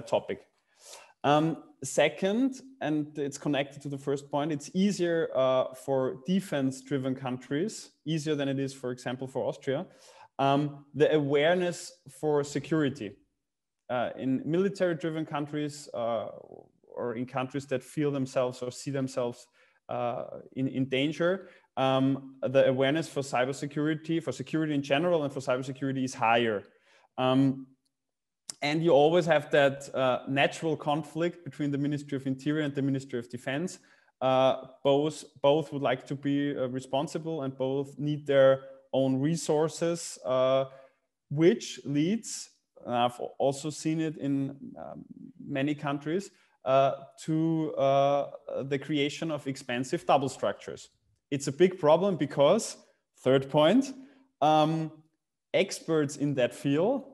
topic? Second, and it's connected to the first point, it's easier for defense-driven countries, easier than it is, for example, for Austria, the awareness for security. In military-driven countries or in countries that feel themselves or see themselves in danger, the awareness for cybersecurity, for security in general and for cybersecurity is higher. And you always have that natural conflict between the Ministry of Interior and the Ministry of Defense. Both would like to be responsible and both need their own resources, which leads, I've also seen it in many countries, to the creation of expensive double structures. It's a big problem because, third point, experts in that field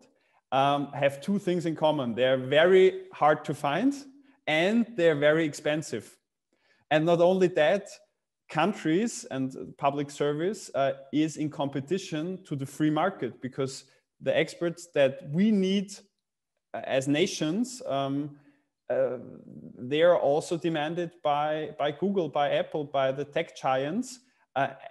have two things in common. They're very hard to find and they're very expensive. And not only that, countries and public service is in competition to the free market because the experts that we need as nations, they are also demanded by Google, by Apple, by the tech giants,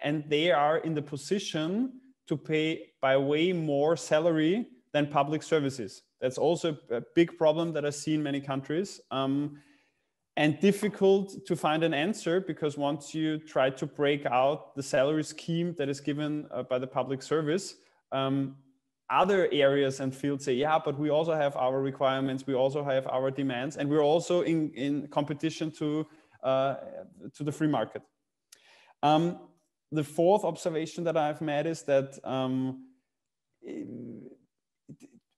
and they are in the position to pay by way more salary than public services. That's also a big problem that I see in many countries, and difficult to find an answer because once you try to break out the salary scheme that is given by the public service, other areas and fields say, yeah, but we also have our requirements, we also have our demands, and we're also in competition to the free market. The fourth observation that I've made is that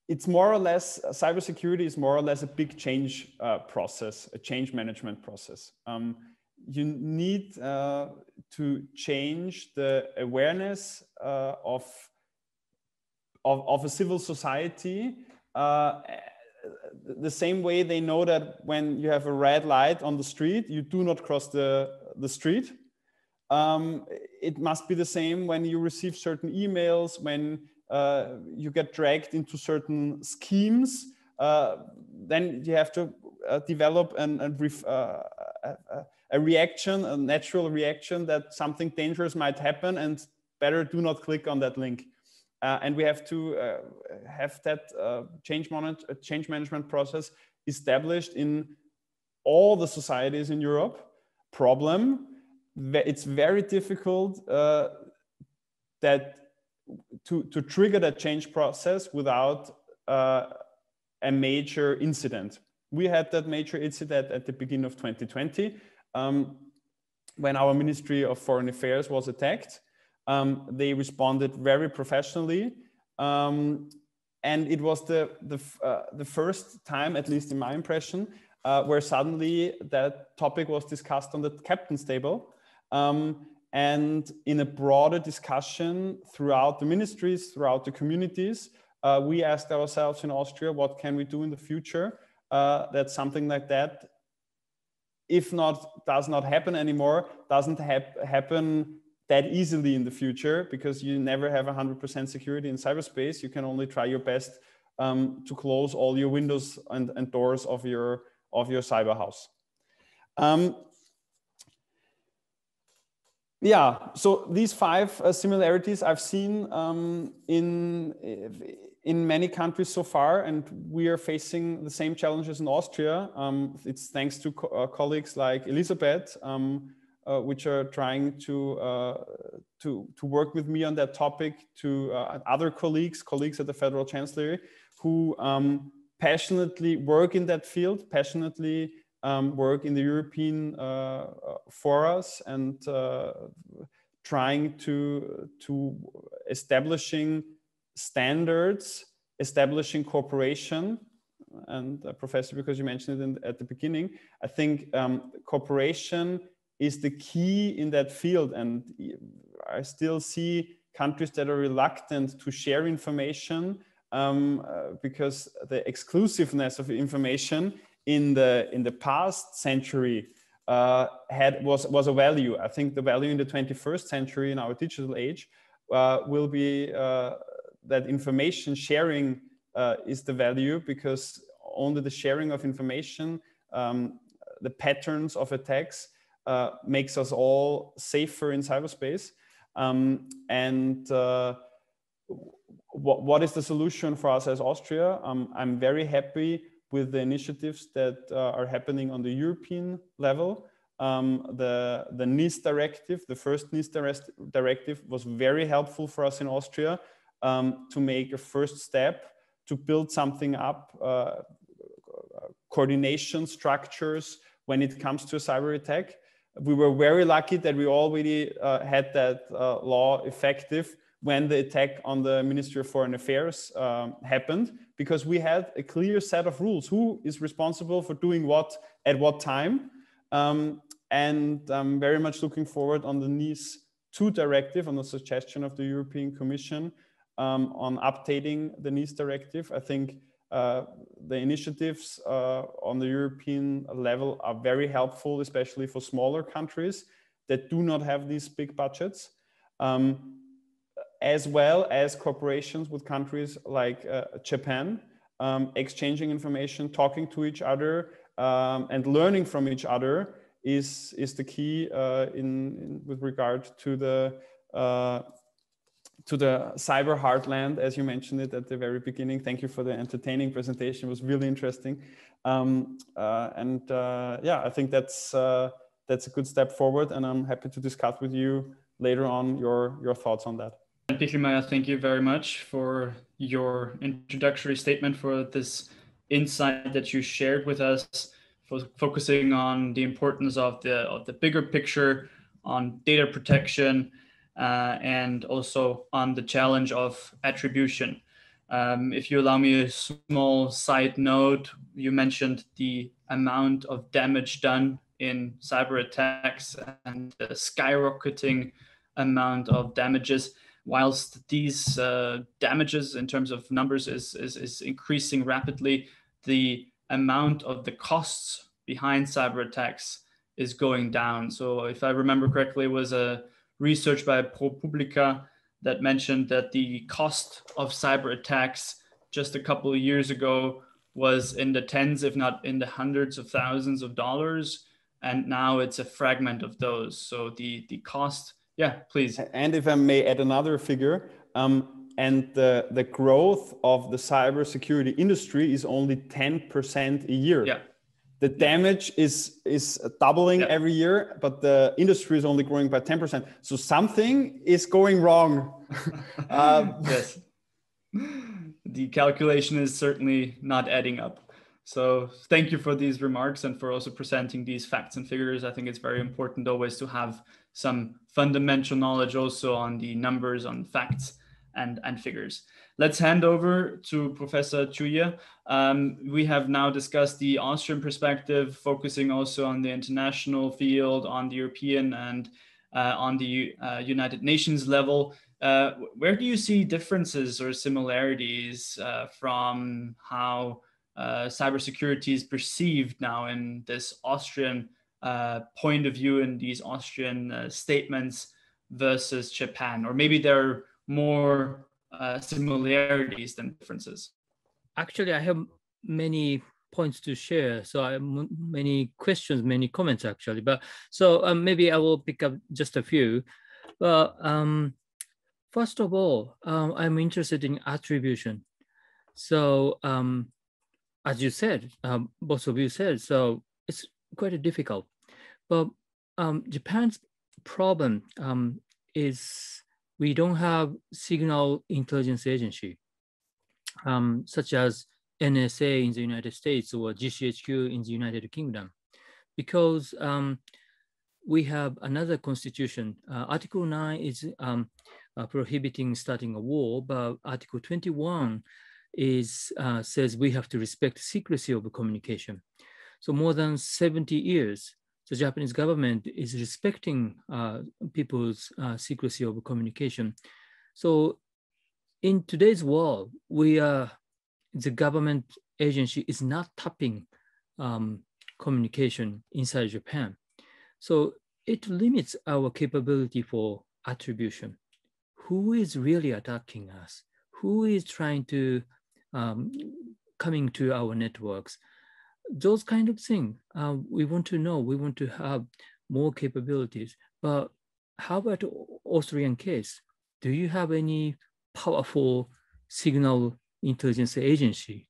it's more or less, cybersecurity is more or less a big change process, a change management process. You need to change the awareness of a civil society, the same way they know that when you have a red light on the street, you do not cross the street. It must be the same when you receive certain emails, when you get dragged into certain schemes, then you have to develop a reaction, a natural reaction that something dangerous might happen and better do not click on that link. And we have to have that change management process established in all the societies in Europe. Problem, it's very difficult to trigger that change process without a major incident. We had that major incident at the beginning of 2020 when our Ministry of Foreign Affairs was attacked. They responded very professionally, and it was the first time, at least in my impression, where suddenly that topic was discussed on the captain's table, and in a broader discussion throughout the ministries, throughout the communities, we asked ourselves in Austria, what can we do in the future that something like that, if not does not happen anymore, doesn't happen that easily in the future, because you never have 100% security in cyberspace. You can only try your best to close all your windows and doors of your cyber house. Yeah, so these 5 similarities I've seen in many countries so far, and we are facing the same challenges in Austria. It's thanks to colleagues like Elisabeth, which are trying to work with me on that topic, to other colleagues at the Federal Chancellery who passionately work in that field, passionately work in the European forums and trying to establishing standards, establishing cooperation. And Professor, because you mentioned it at the beginning, I think cooperation is the key in that field. And I still see countries that are reluctant to share information because the exclusiveness of information in the past century was a value. I think the value in the 21st century in our digital age will be that information sharing is the value, because only the sharing of information, the patterns of attacks makes us all safer in cyberspace. What is the solution for us as Austria? I'm very happy with the initiatives that are happening on the European level. The NIS directive, the first NIS directive, was very helpful for us in Austria to make a first step to build something up, coordination structures when it comes to a cyber attack. We were very lucky that we already had that law effective when the attack on the Ministry of Foreign Affairs happened, because we had a clear set of rules. Who is responsible for doing what at what time? And I'm very much looking forward on the NIS 2 directive, on the suggestion of the European Commission on updating the NIS directive. I think the initiatives on the European level are very helpful, especially for smaller countries that do not have these big budgets, as well as cooperations with countries like Japan, exchanging information, talking to each other, and learning from each other is the key with regard to the cyber heartland, as you mentioned it at the very beginning. Thank you for the entertaining presentation. It was really interesting. Yeah, I think that's a good step forward, and I'm happy to discuss with you later on your thoughts on that. Pichlmayer, thank you very much for your introductory statement, for this insight that you shared with us, for focusing on the importance of the bigger picture, on data protection, and also on the challenge of attribution. If you allow me a small side note, you mentioned the amount of damage done in cyber attacks and the skyrocketing amount of damages. Whilst these damages in terms of numbers is increasing rapidly, the amount of the costs behind cyber attacks is going down. So if I remember correctly, it was a research by ProPublica that mentioned that the cost of cyber attacks just a couple of years ago was in the tens, if not in the hundreds of thousands of dollars. And now it's a fragment of those. So the cost, yeah, please. And if I may add another figure, and the growth of the cybersecurity industry is only 10% a year. Yeah. The damage is doubling every year, but the industry is only growing by 10%. So something is going wrong. Yes. The calculation is certainly not adding up. So thank you for these remarks and for also presenting these facts and figures. I think it's very important always to have some fundamental knowledge also on the numbers, on facts and figures. Let's hand over to Professor Tsuchiya. We have now discussed the Austrian perspective, focusing also on the international field, on the European and on the United Nations level. Where do you see differences or similarities from how cybersecurity is perceived now in this Austrian point of view, in these Austrian statements versus Japan? Or maybe there are more similarities than differences. Actually, I have many points to share. So I have many questions, many comments actually. But so maybe I will pick up just a few. Well, first of all, I'm interested in attribution. So as you said, both of you said, so it's quite difficult. But Japan's problem is we don't have signal intelligence agency, such as NSA in the United States or GCHQ in the United Kingdom, because we have another constitution. Article 9 is prohibiting starting a war, but Article 21 is says we have to respect secrecy of communication. So more than 70 years, the Japanese government is respecting people's secrecy of communication. So in today's world, the government agency is not tapping communication inside Japan. So it limits our capability for attribution. Who is really attacking us? Who is trying to coming to our networks? Those kind of things we want to know. We want to have more capabilities. But how about the Austrian case? Do you have any powerful signal intelligence agency,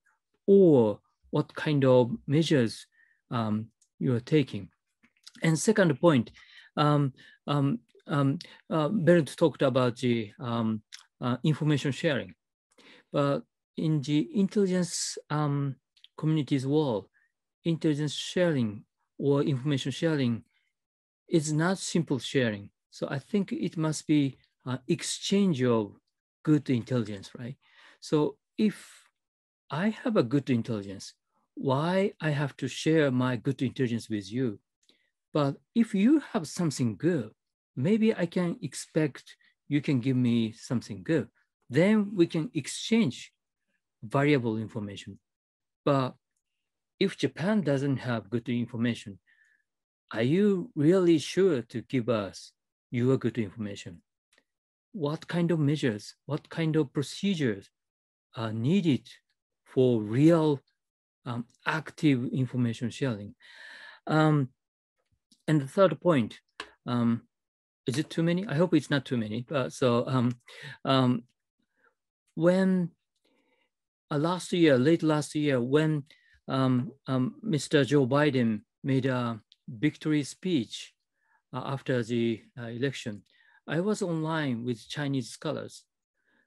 or what kind of measures you are taking? And second point, Bernd talked about the information sharing, but in the intelligence community's world, intelligence sharing or information sharing is not simple sharing. So I think it must be exchange of good intelligence, right? So if I have a good intelligence, why I have to share my good intelligence with you? But if you have something good, maybe I can expect you can give me something good. Then we can exchange valuable information. But if Japan doesn't have good information, are you really sure to give us your good information? What kind of measures, what kind of procedures are needed for real active information sharing? And the third point, is it too many? I hope it's not too many. When late last year, when Mr. Joe Biden made a victory speech after the election, I was online with Chinese scholars.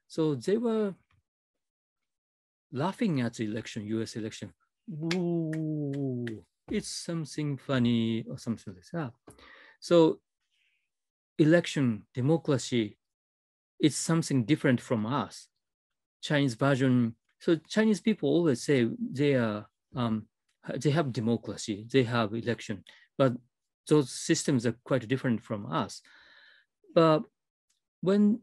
So they were laughing at the election, US election. Ooh, it's something funny or something like that. So election, democracy, it's something different from us. Chinese version. So Chinese people always say they have democracy, they have election, but those systems are quite different from us. But when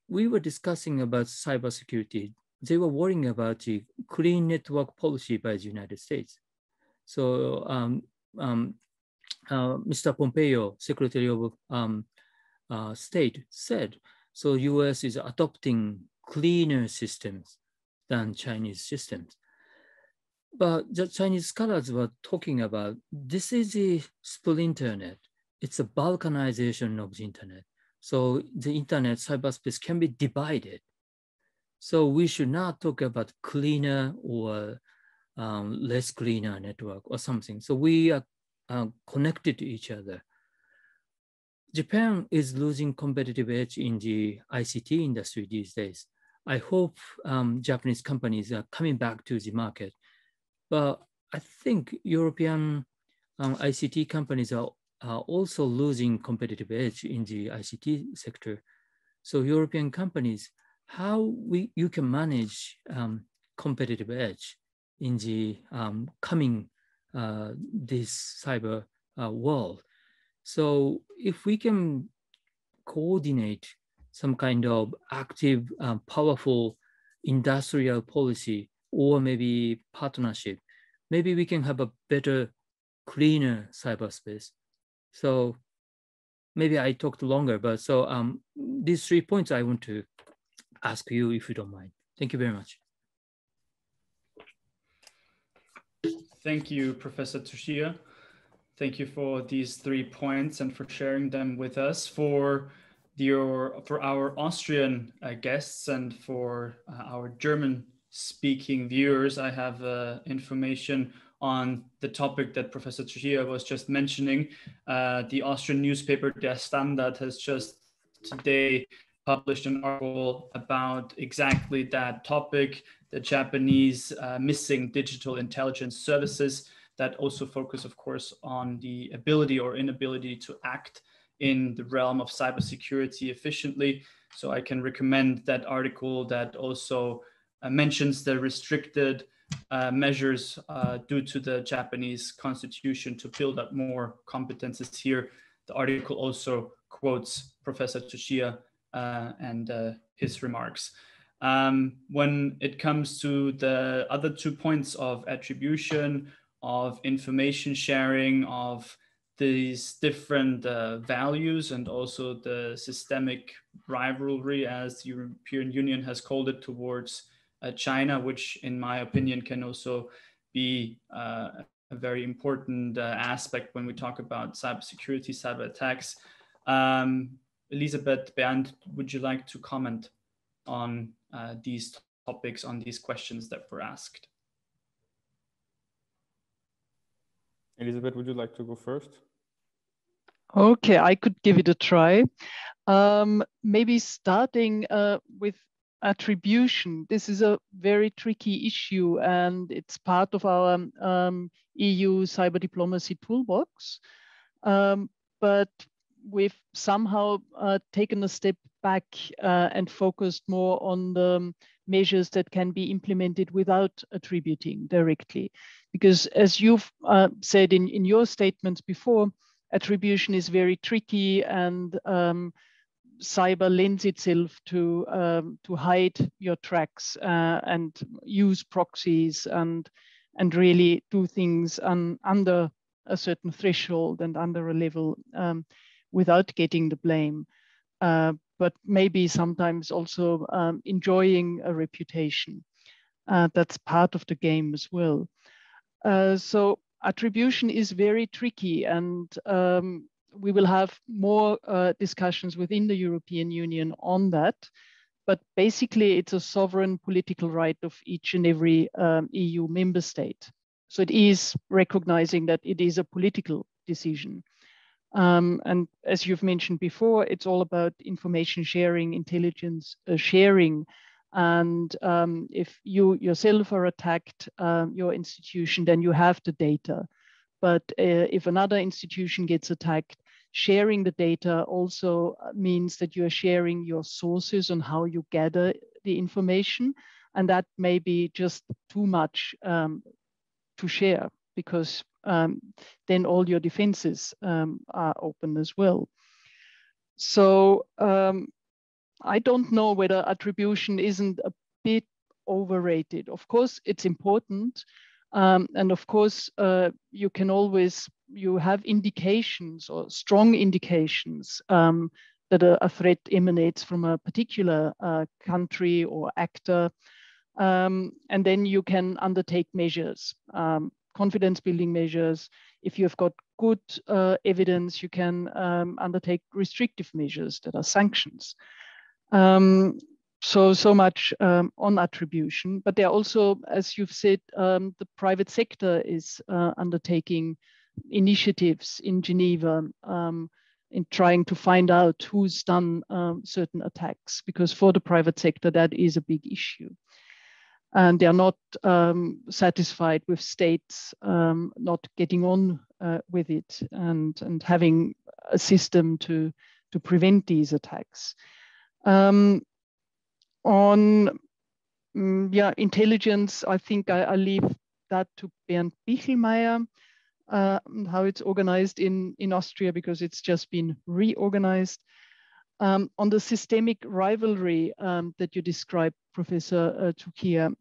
we were discussing about cybersecurity, they were worrying about the clean network policy by the United States. So Mr. Pompeo, Secretary of State, said, so US is adopting cleaner systems than Chinese systems. But the Chinese scholars were talking about, this is a splinter net. It's a balkanization of the internet. So the internet cyberspace can be divided. So we should not talk about cleaner or less cleaner network or something. So we are connected to each other. Japan is losing competitive edge in the ICT industry these days. I hope Japanese companies are coming back to the market. But I think European ICT companies are also losing competitive edge in the ICT sector. So European companies, how you can manage competitive edge in the coming this cyber world. So if we can coordinate some kind of active, powerful industrial policy or maybe partnership, maybe we can have a better, cleaner cyberspace. So maybe I talked longer, but so these 3 points I want to ask you if you don't mind. Thank you very much. Thank you, Professor Tsuchiya. Thank you for these 3 points and for sharing them with us. For our Austrian guests and for our German-speaking viewers, I have information on the topic that Professor Tsuchiya was just mentioning. The Austrian newspaper Der Standard has just today published an article about exactly that topic, the Japanese missing digital intelligence services, that also focus, of course, on the ability or inability to act in the realm of cybersecurity efficiently. So I can recommend that article that also mentions the restricted measures due to the Japanese constitution to build up more competences here. The article also quotes Professor Tsuchiya and his remarks. When it comes to the other 2 points of attribution, of information sharing, of these different values, and also the systemic rivalry, as the European Union has called it, towards China, which in my opinion can also be a very important aspect when we talk about cybersecurity, cyber attacks. Elisabeth, Bernd, would you like to comment on these topics, on these questions that were asked? Elisabeth, would you like to go first? Okay, I could give it a try. Maybe starting with attribution. This is a very tricky issue, and it's part of our EU cyber diplomacy toolbox. But we've somehow taken a step back and focused more on the measures that can be implemented without attributing directly. Because as you've said in your statements before, attribution is very tricky, and cyber lends itself to hide your tracks and use proxies and really do things under a certain threshold and under a level without getting the blame, but maybe sometimes also enjoying a reputation. That's part of the game as well. So attribution is very tricky, and we will have more discussions within the European Union on that. But basically, it's a sovereign political right of each and every EU member state. So it is recognizing that it is a political decision. And as you've mentioned before, it's all about information sharing, intelligence sharing. And if you yourself are attacked, your institution, then you have the data. But if another institution gets attacked, sharing the data also means that you are sharing your sources on how you gather the information. And that may be just too much to share, because then all your defenses are open as well. So I don't know whether attribution isn't a bit overrated. Of course, it's important. And of course, you can always, you have indications or strong indications that a threat emanates from a particular country or actor. And then you can undertake measures, confidence building measures. If you've got good evidence, you can undertake restrictive measures that are sanctions. So much on attribution, but there are also, as you've said, the private sector is undertaking initiatives in Geneva in trying to find out who's done certain attacks, because for the private sector, that is a big issue. And they are not satisfied with states not getting on with it and having a system to prevent these attacks. On intelligence, I think I leave that to Bernd Pichlmayer, how it's organized in Austria, because it's just been reorganized. On the systemic rivalry that you described, Professor Tsuchiya,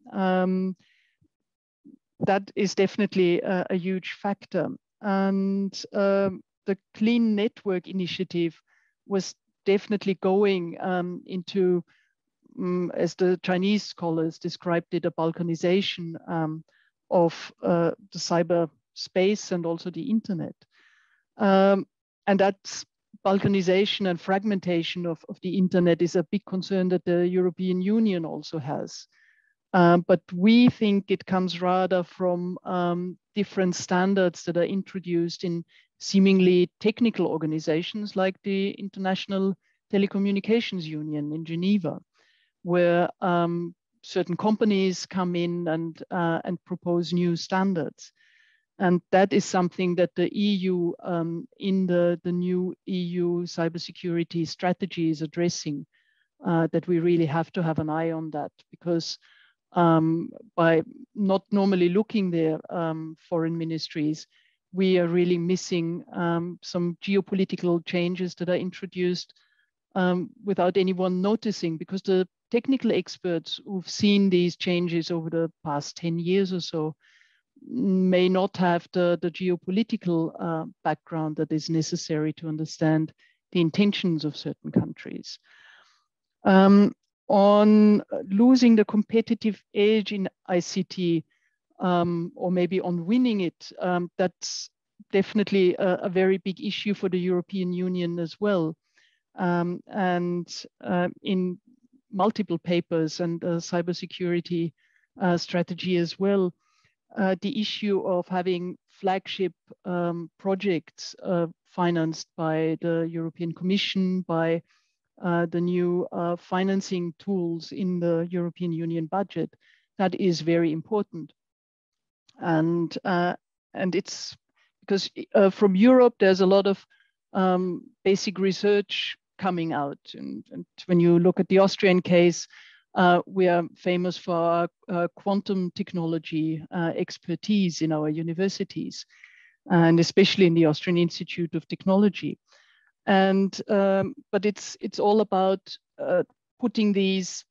that is definitely a huge factor. And the Clean Network Initiative was definitely going into, as the Chinese scholars described it, a balkanization of the cyber space and also the internet. And that's balkanization and fragmentation of the internet is a big concern that the European Union also has. But we think it comes rather from different standards that are introduced in seemingly technical organizations like the International Telecommunications Union in Geneva, where certain companies come in and propose new standards. And that is something that the EU in the new EU cybersecurity strategy is addressing, that we really have to have an eye on that, because by not normally looking there, foreign ministries, we are really missing some geopolitical changes that are introduced without anyone noticing, because the technical experts who've seen these changes over the past 10 years or so may not have the geopolitical background that is necessary to understand the intentions of certain countries. On losing the competitive edge in ICT, or maybe on winning it, that's definitely a very big issue for the European Union as well. And in multiple papers and cybersecurity strategy as well, the issue of having flagship projects financed by the European Commission, by the new financing tools in the European Union budget, that is very important. And it's because from Europe, there's a lot of basic research coming out. And when you look at the Austrian case, we are famous for our quantum technology expertise in our universities, and especially in the Austrian Institute of Technology. And but it's all about putting this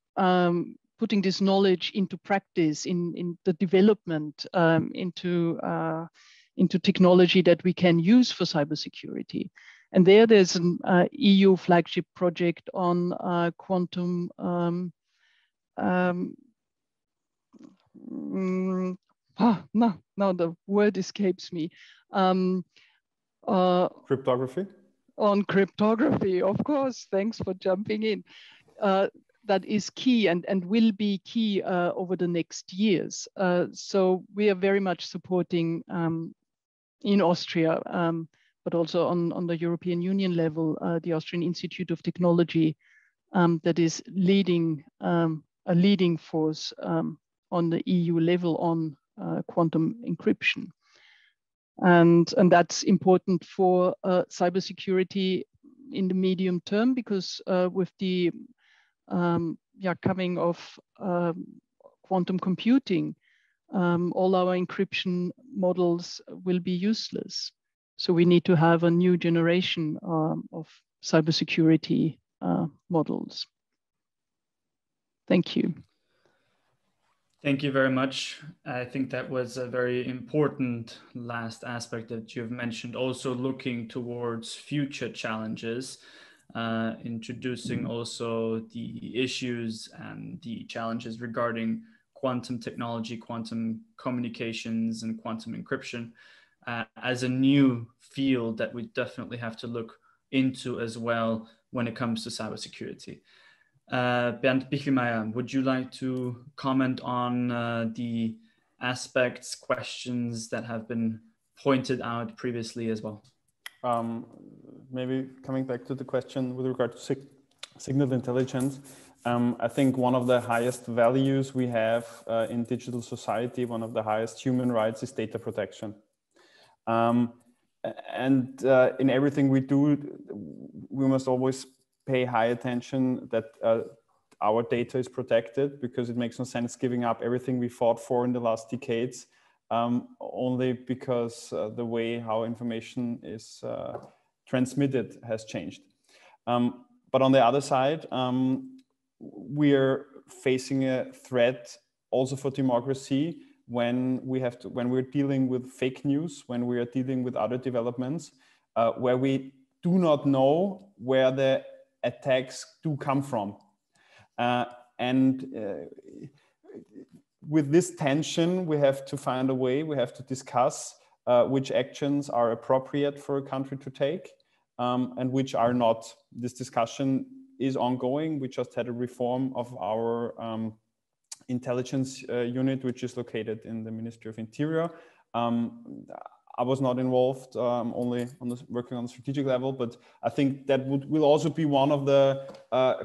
knowledge into practice, in the development, into technology that we can use for cybersecurity. And there's an EU flagship project on quantum. Now the word escapes me. Cryptography? On cryptography, of course. Thanks for jumping in. That is key and will be key over the next years. So we are very much supporting in Austria, but also on the European Union level, the Austrian Institute of Technology that is leading a leading force on the EU level on quantum encryption. And that's important for cybersecurity in the medium term, because with the coming of quantum computing, all our encryption models will be useless. So we need to have a new generation of cybersecurity models. Thank you. Thank you very much. I think that was a very important last aspect that you've mentioned, also looking towards future challenges, introducing also the issues and the challenges regarding quantum technology, quantum communications, and quantum encryption as a new field that we definitely have to look into as well when it comes to cybersecurity. Bernd Pichlmayer, would you like to comment on the aspects, questions that have been pointed out previously as well? Maybe coming back to the question with regard to signal intelligence, I think one of the highest values we have in digital society, one of the highest human rights, is data protection. And in everything we do, we must always pay high attention that our data is protected, because it makes no sense giving up everything we fought for in the last decades only because the way how information is transmitted has changed. But on the other side, we are facing a threat also for democracy when we're dealing with fake news, when we are dealing with other developments where we do not know where the attacks do come from. With this tension, we have to find a way, we have to discuss which actions are appropriate for a country to take and which are not. This discussion is ongoing. We just had a reform of our intelligence unit, which is located in the Ministry of Interior. I was not involved, only working on the strategic level, but I think that will also be one of the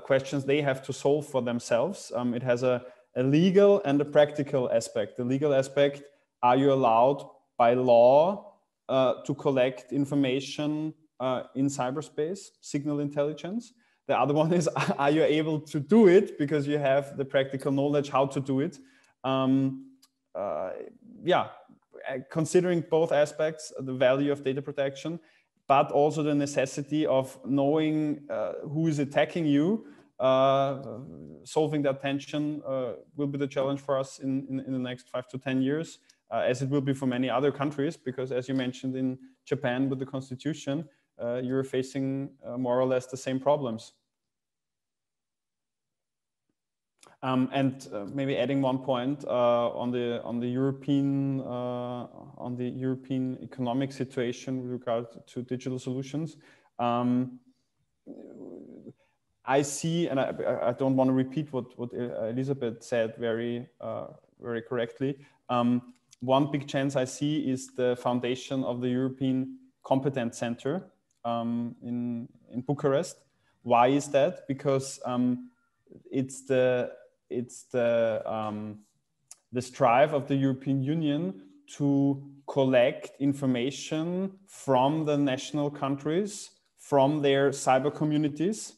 questions they have to solve for themselves. It has a legal and a practical aspect. The legal aspect, are you allowed by law to collect information in cyberspace, signal intelligence? The other one is, are you able to do it because you have the practical knowledge how to do it? Yeah, considering both aspects, the value of data protection, but also the necessity of knowing who is attacking you, solving that tension will be the challenge for us in the next 5 to 10 years, as it will be for many other countries, because as you mentioned in Japan with the constitution, you're facing more or less the same problems. And maybe adding one point on the European economic situation with regard to digital solutions. I see, and I don't want to repeat what Elisabeth said very correctly. One big chance I see is the foundation of the European Competence Center in Bucharest. Why is that? Because it's the strive of the European Union to collect information from the national countries, from their cyber communities,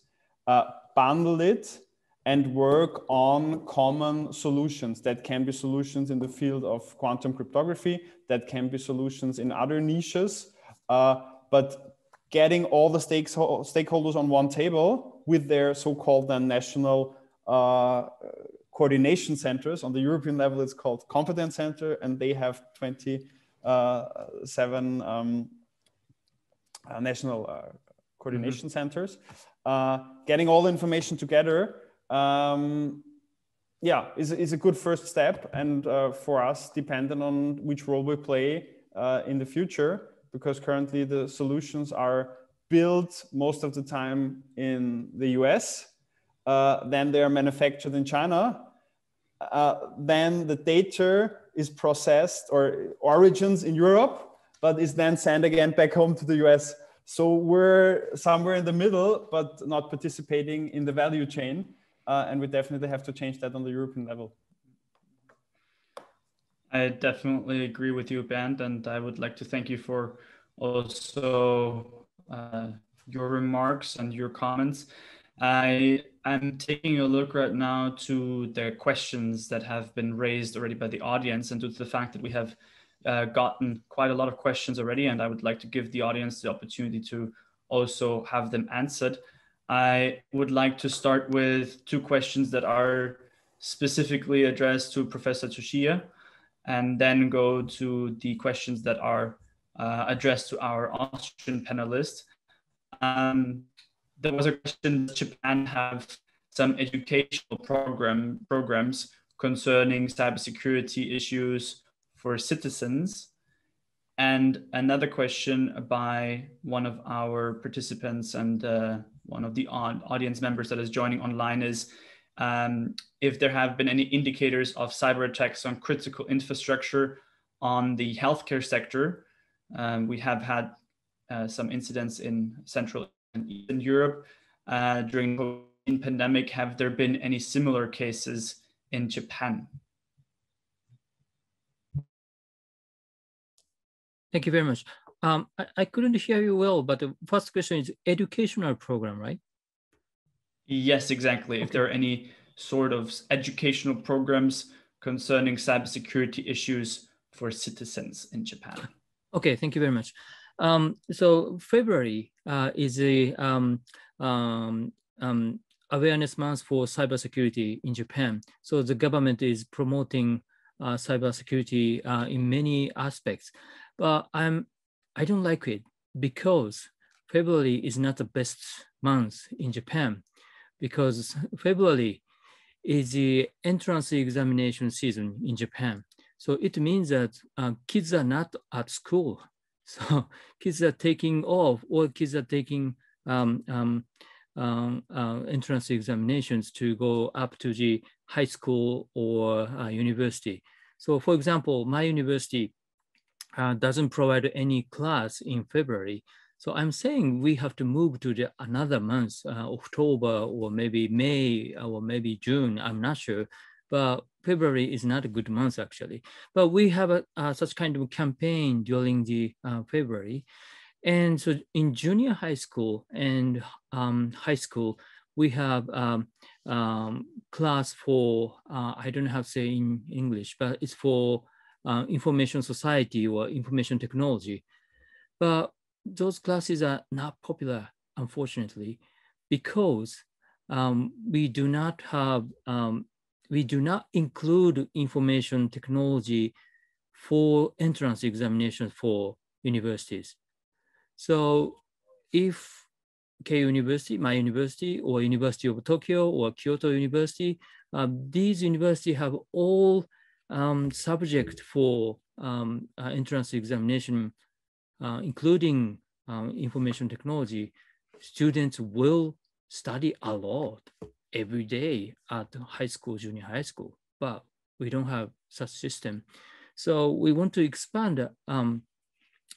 bundle it, and work on common solutions. That can be solutions in the field of quantum cryptography, that can be solutions in other niches, but getting all the stakeholders on one table with their so-called national coordination centers. On the European level, it's called Competence Center, and they have 27 national coordination centers. Getting all the information together, yeah, is a good first step, and for us, dependent on which role we play in the future, because currently the solutions are built most of the time in the US, then they are manufactured in China, then the data is processed or origins in Europe, but is then sent again back home to the US. So we're somewhere in the middle, but not participating in the value chain. And we definitely have to change that on the European level. I definitely agree with you, Bernd, and I would like to thank you for also your remarks and your comments. I'm taking a look right now to the questions that have been raised already by the audience, and due to the fact that we have gotten quite a lot of questions already, and I would like to give the audience the opportunity to also have them answered. I would like to start with 2 questions that are specifically addressed to Professor Tsuchiya, and then go to the questions that are addressed to our Austrian panelists. There was a question, does Japan have some educational programs concerning cybersecurity issues for citizens? And another question by one of our participants and one of the audience members that is joining online is if there have been any indicators of cyber attacks on critical infrastructure on the healthcare sector. We have had some incidents in Central and Eastern Europe during the COVID pandemic. Have there been any similar cases in Japan? Thank you very much. I couldn't hear you well, but the first question is educational program, right? Yes, exactly. Okay. If there are any sort of educational programs concerning cybersecurity issues for citizens in Japan. Okay, thank you very much. So February is a awareness month for cybersecurity in Japan. So the government is promoting cybersecurity in many aspects. But I don't like it because February is not the best month in Japan, because February is the entrance examination season in Japan. So it means that kids are not at school. So kids are taking off, or kids are taking entrance examinations to go up to the high school or university. So for example, my university doesn't provide any class in February. So I'm saying we have to move to another month, October or maybe May or maybe June, I'm not sure. But February is not a good month actually. But we have such kind of campaign during the February. And so in junior high school and high school, we have class for, I don't know how to say in English, but it's for information society or information technology. But those classes are not popular, unfortunately, because we do not include information technology for entrance examinations for universities. So if Keio University, my university, or University of Tokyo or Kyoto University, these universities have all subject for entrance examination, including information technology. Students will study a lot every day at high school, junior high school, but we don't have such system. So we want to expand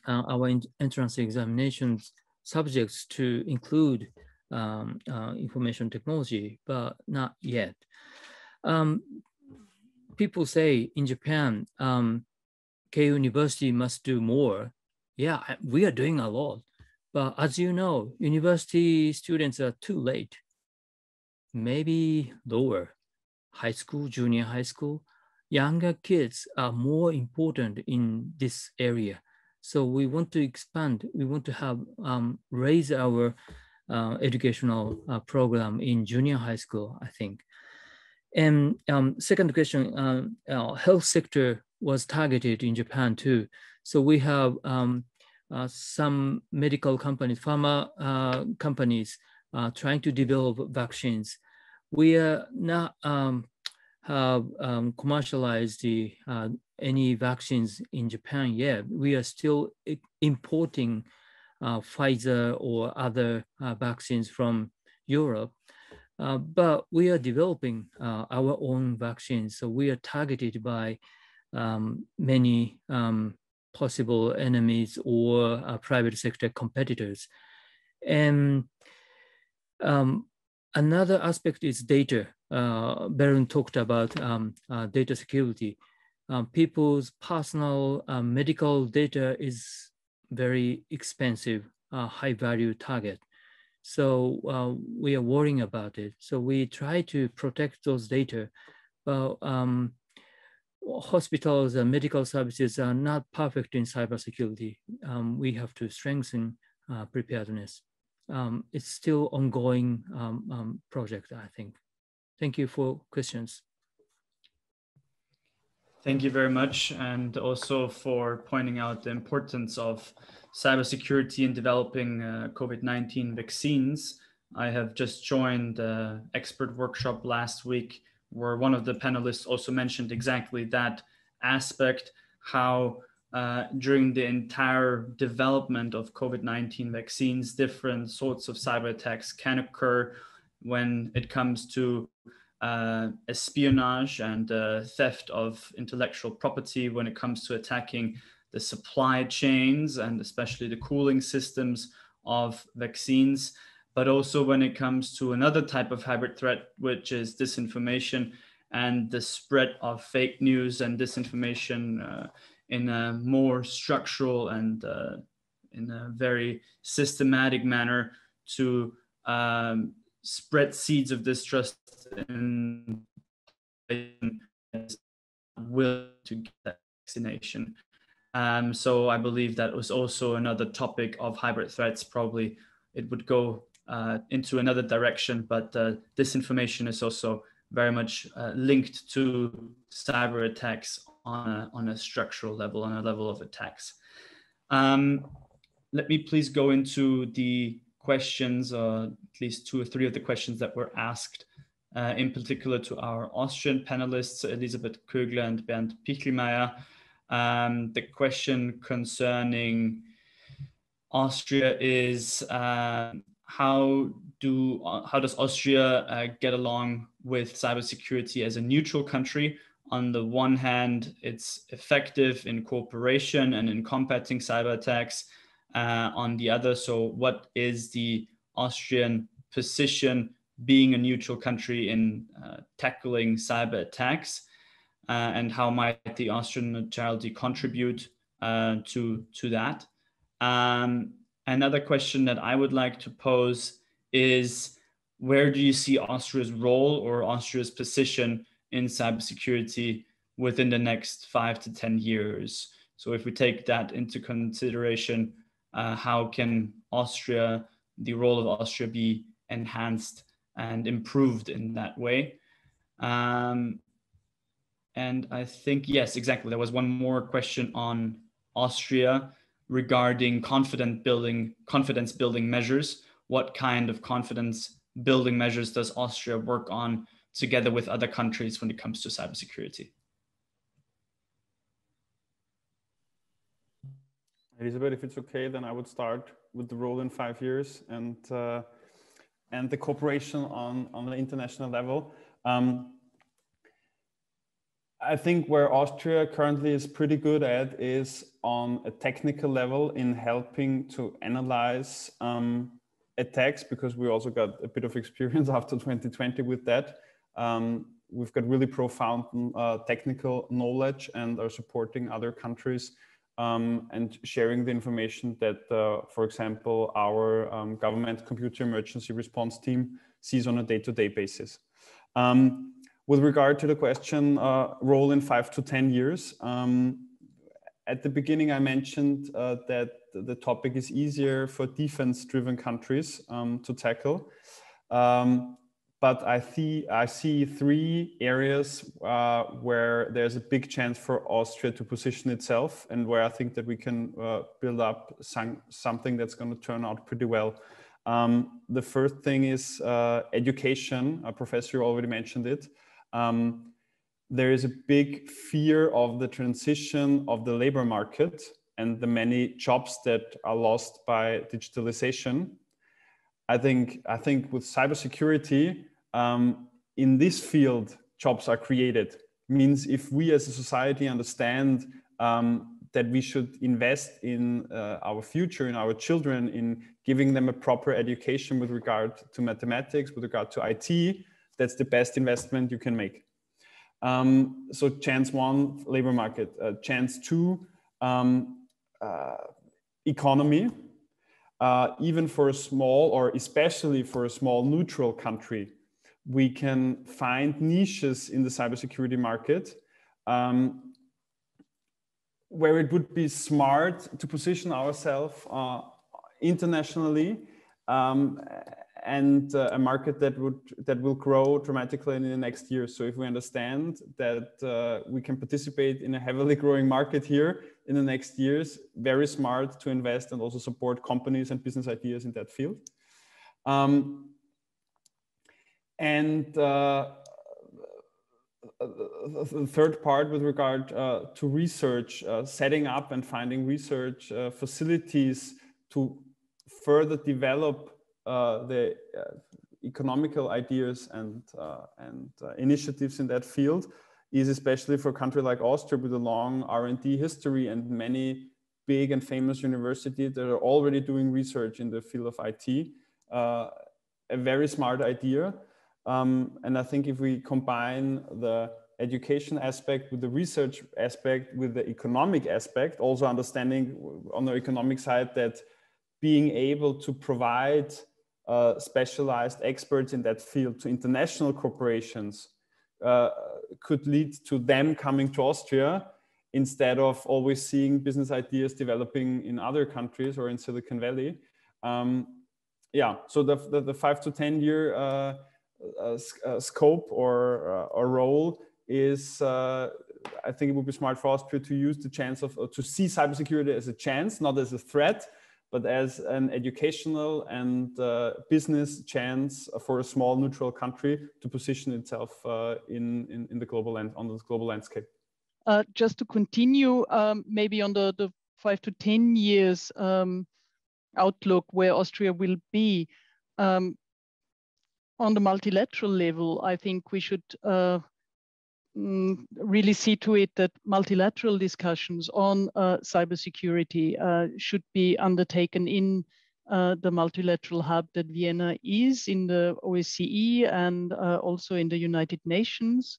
our entrance examinations subjects to include information technology, but not yet. People say in Japan, Keio University must do more. Yeah, we are doing a lot. But as you know, university students are too late. Maybe lower, high school, junior high school. Younger kids are more important in this area. So we want to expand, we want to have raise our educational program in junior high school, I think. And second question, health sector was targeted in Japan too. So we have some medical companies, pharma companies trying to develop vaccines. We are not have commercialized any vaccines in Japan yet. We are still importing Pfizer or other vaccines from Europe, but we are developing our own vaccines. So we are targeted by many possible enemies or private sector competitors. And another aspect is data. Bernd talked about data security. People's personal medical data is very expensive, high value target. So we are worrying about it. So we try to protect those data, but hospitals and medical services are not perfect in cybersecurity. We have to strengthen preparedness. It's still ongoing project, I think. Thank you for questions. Thank you very much, and also for pointing out the importance of cybersecurity in developing COVID-19 vaccines. I have just joined the expert workshop last week, where one of the panelists also mentioned exactly that aspect, how during the entire development of COVID-19 vaccines, different sorts of cyber attacks can occur when it comes to espionage and theft of intellectual property, when it comes to attacking the supply chains and especially the cooling systems of vaccines, but also when it comes to another type of hybrid threat, which is disinformation and the spread of fake news and disinformation in a more structural and in a very systematic manner to spread seeds of distrust in will to get that vaccination. So I believe that was also another topic of hybrid threats. Probably it would go into another direction, but disinformation is also very much linked to cyber attacks on a structural level, on a level of attacks. Let me please go into the questions, at least 2 or 3 of the questions that were asked, in particular to our Austrian panelists, Elisabeth Kögler and Bernd Pichlmayer. The question concerning Austria is how does Austria get along with cybersecurity as a neutral country? On the one hand, it's effective in cooperation and in combating cyber attacks. On the other, so what is the Austrian position being a neutral country in tackling cyber attacks? And how might the Austrian neutrality contribute to that? Another question that I would like to pose is, where do you see Austria's role or Austria's position in cybersecurity within the next 5 to 10 years? So if we take that into consideration, how can the role of Austria be enhanced and improved in that way? And I think, yes, exactly. There was one more question on Austria regarding confidence building measures. What kind of confidence building measures does Austria work on together with other countries when it comes to cybersecurity? Elisabeth, if it's okay, then I would start with the role in 5 years and the cooperation on the international level. I think where Austria currently is pretty good at is on a technical level in helping to analyze attacks, because we also got a bit of experience after 2020 with that. We've got really profound technical knowledge and are supporting other countries and sharing the information that, for example, our government computer emergency response team sees on a day-to-day basis. With regard to the question, role in 5 to 10 years, at the beginning I mentioned that the topic is easier for defense-driven countries to tackle. But I see 3 areas where there's a big chance for Austria to position itself, and where I think that we can build up something that's going to turn out pretty well. The first thing is education. A professor already mentioned it. There is a big fear of the transition of the labor market and the many jobs that are lost by digitalization. I think with cybersecurity, in this field, jobs are created. Means if we as a society understand that we should invest in our future, in our children, in giving them a proper education with regard to mathematics, with regard to IT, that's the best investment you can make. So chance 1, labor market. Chance 2, economy. Even for a small, or especially for a small neutral country, we can find niches in the cybersecurity market where it would be smart to position ourselves internationally, and a market that will grow dramatically in the next year. So if we understand that we can participate in a heavily growing market here in the next years, very smart to invest and also support companies and business ideas in that field. And the third part with regard to research, setting up and finding research facilities to further develop the economical ideas and initiatives in that field is, especially for a country like Austria with a long R&D history and many big and famous universities that are already doing research in the field of IT, a very smart idea. And I think if we combine the education aspect with the research aspect with the economic aspect, also understanding on the economic side that being able to provide specialized experts in that field to international corporations could lead to them coming to Austria instead of always seeing business ideas developing in other countries or in Silicon Valley. Yeah, so the 5 to 10 year scope or role is, I think it would be smart for Austria to use the chance of, to see cybersecurity as a chance, not as a threat, but as an educational and business chance for a small neutral country to position itself in the global on the global landscape. Just to continue, maybe on the 5 to 10 years outlook where Austria will be. on the multilateral level, I think we should really see to it that multilateral discussions on cybersecurity should be undertaken in the multilateral hub that Vienna is in the OSCE and also in the United Nations.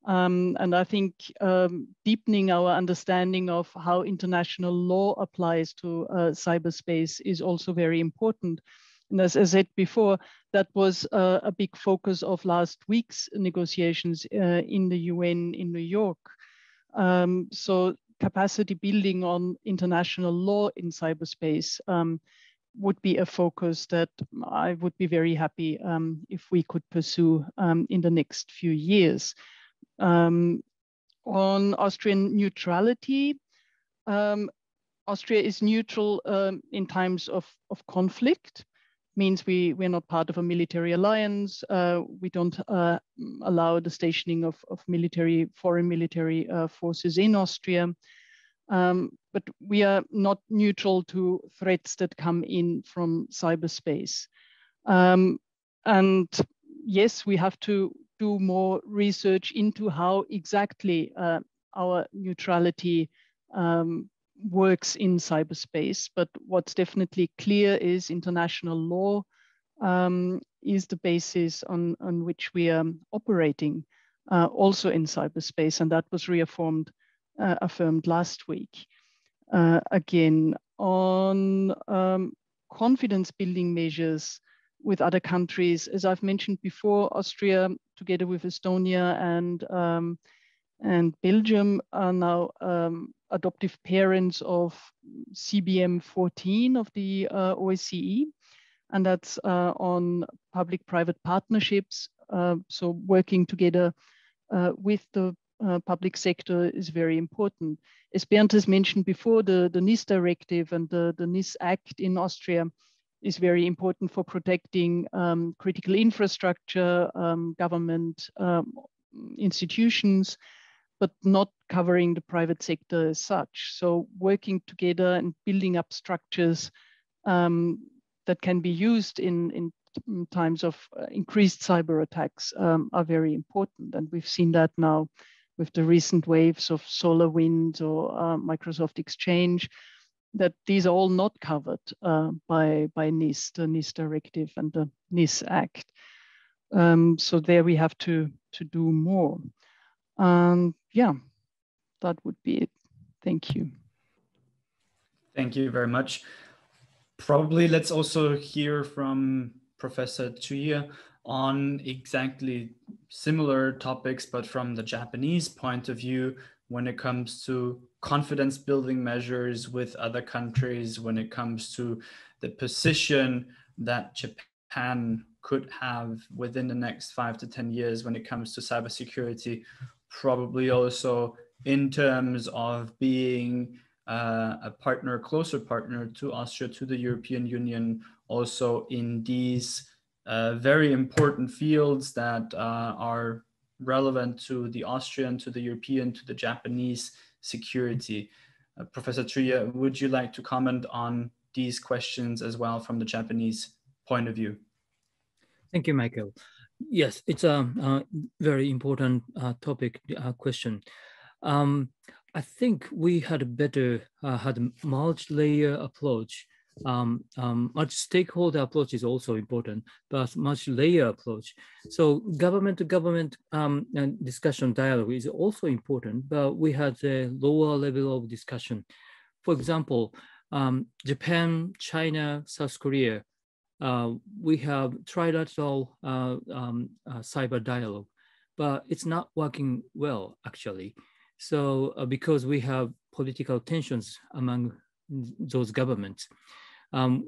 And I think deepening our understanding of how international law applies to cyberspace is also very important. And as I said before, that was a big focus of last week's negotiations in the UN in New York. So capacity building on international law in cyberspace would be a focus that I would be very happy if we could pursue in the next few years. On Austrian neutrality, Austria is neutral in times of conflict. Means we're not part of a military alliance. We don't allow the stationing of foreign military forces in Austria. But we are not neutral to threats that come in from cyberspace. And yes, we have to do more research into how exactly our neutrality works in cyberspace. But what's definitely clear is international law is the basis on which we are operating also in cyberspace. And that was affirmed last week. Again, on confidence building measures with other countries, as I've mentioned before, Austria, together with Estonia and Belgium, are now adoptive parents of CBM 14 of the OSCE, and that's on public-private partnerships. So working together with the public sector is very important. As Bernd has mentioned before, the NIS directive and the NIS Act in Austria is very important for protecting critical infrastructure, government institutions, but not covering the private sector as such. So working together and building up structures that can be used in times of increased cyber attacks are very important. And we've seen that now with the recent waves of SolarWinds or Microsoft Exchange, that these are all not covered by NIS, the NIS directive and the NIS Act. So there we have to do more. Yeah, that would be it. Thank you. Thank you very much. Probably let's also hear from Professor Tsuchiya on exactly similar topics, but from the Japanese point of view, when it comes to confidence building measures with other countries, when it comes to the position that Japan could have within the next 5 to 10 years when it comes to cybersecurity, probably also in terms of being a partner, closer partner to Austria, to the European Union, also in these very important fields that are relevant to the Austrian, to the European, to the Japanese security. Professor Tsuchiya, would you like to comment on these questions as well from the Japanese point of view? Thank you, Michael. Yes, it's a very important topic, question. I think we had better had a multi-layer approach. Multi-stakeholder approach is also important, but multi-layer approach. So government-to-government discussion dialogue is also important, but we had a lower level of discussion. For example, Japan, China, South Korea, we have trilateral cyber dialogue, but it's not working well, actually. So because we have political tensions among those governments,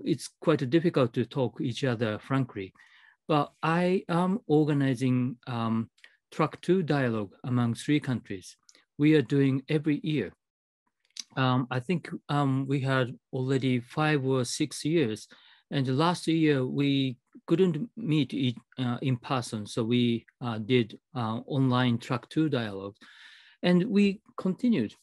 it's quite difficult to talk each other frankly. But I am organizing track 2 dialogue among 3 countries. We are doing every year. I think we had already 5 or 6 years. And last year we couldn't meet in person. So we did online track 2 dialogue. And we continued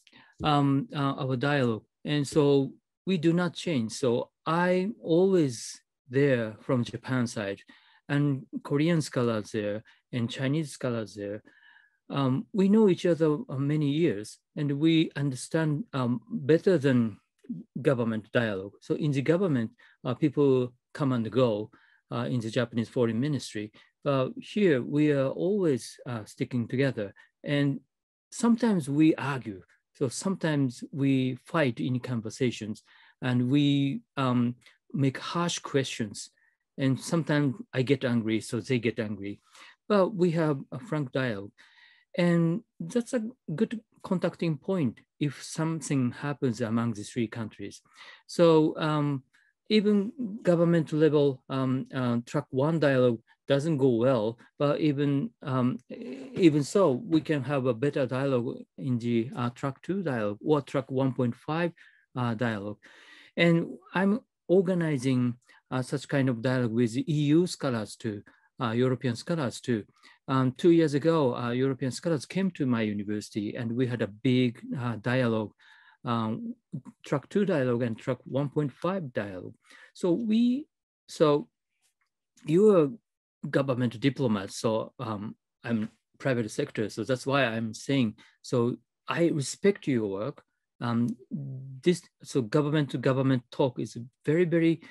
our dialogue. And so we do not change. So I always there from Japan side, and Korean scholars there, and Chinese scholars there. We know each other many years, and we understand better than government dialogue. So in the government, people come and go in the Japanese foreign ministry. But here we are always sticking together, and sometimes we argue. So sometimes we fight in conversations, and we make harsh questions. And sometimes I get angry, so they get angry. But we have a frank dialogue. And that's a good contacting point if something happens among the three countries. So even government level track 1 dialogue doesn't go well, but even so, we can have a better dialogue in the track 2 dialogue or track 1.5 dialogue. And I'm organizing such kind of dialogue with EU scholars too, European scholars too. 2 years ago, European scholars came to my university, and we had a big dialogue, track 2 dialogue and track 1.5 dialogue. So you're government diplomat, so I'm private sector, so that's why I'm saying, so I respect your work. So government to government talk is very, very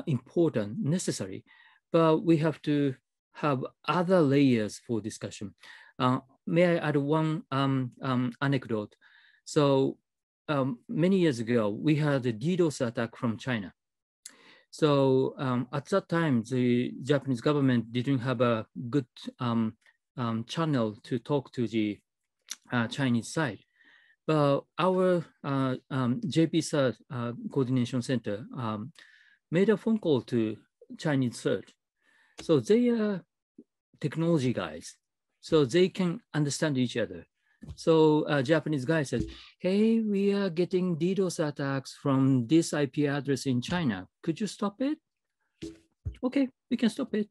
important, necessary, but we have to have other layers for discussion. May I add one anecdote? So many years ago, we had a DDoS attack from China. So at that time, the Japanese government didn't have a good channel to talk to the Chinese side. But our JP Coordination Center made a phone call to Chinese CERT. So they are technology guys, so they can understand each other. So a Japanese guy said, hey, we are getting DDoS attacks from this IP address in China. Could you stop it? Okay, we can stop it.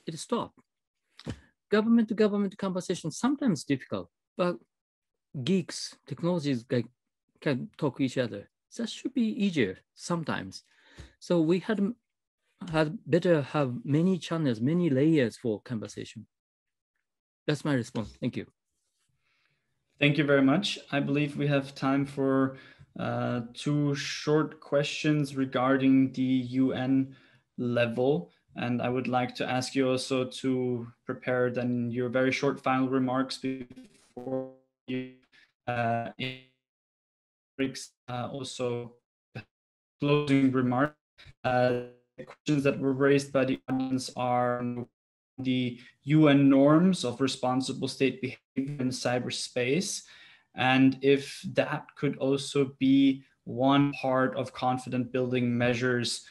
It stopped. Government to government conversation, sometimes difficult, but geeks, technologies can talk to each other. That should be easier sometimes. So we had better have many channels, many layers for conversation. That's my response. Thank you. Thank you very much. I believe we have time for 2 short questions regarding the UN level. And I would like to ask you also to prepare then your very short final remarks before you also closing remarks. The questions that were raised by the audience are the UN norms of responsible state behavior in cyberspace, and if that could also be one part of confident building measures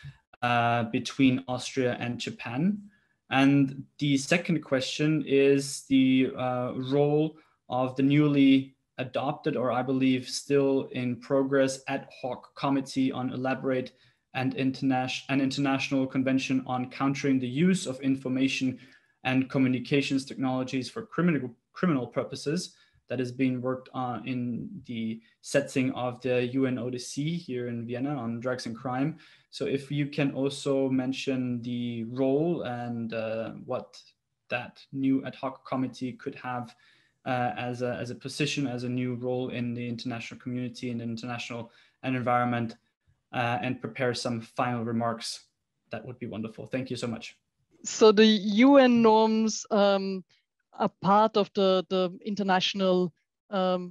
between Austria and Japan. And the second question is the role of the newly adopted, or I believe still in progress, ad hoc committee on elaborate and international convention on countering the use of information and communications technologies for criminal purposes that is being worked on in the setting of the UNODC here in Vienna on drugs and crime. So if you can also mention the role and what that new ad hoc committee could have as a position, as a new role in the international community and international environment, and prepare some final remarks, that would be wonderful. Thank you so much. So the UN norms are part of the international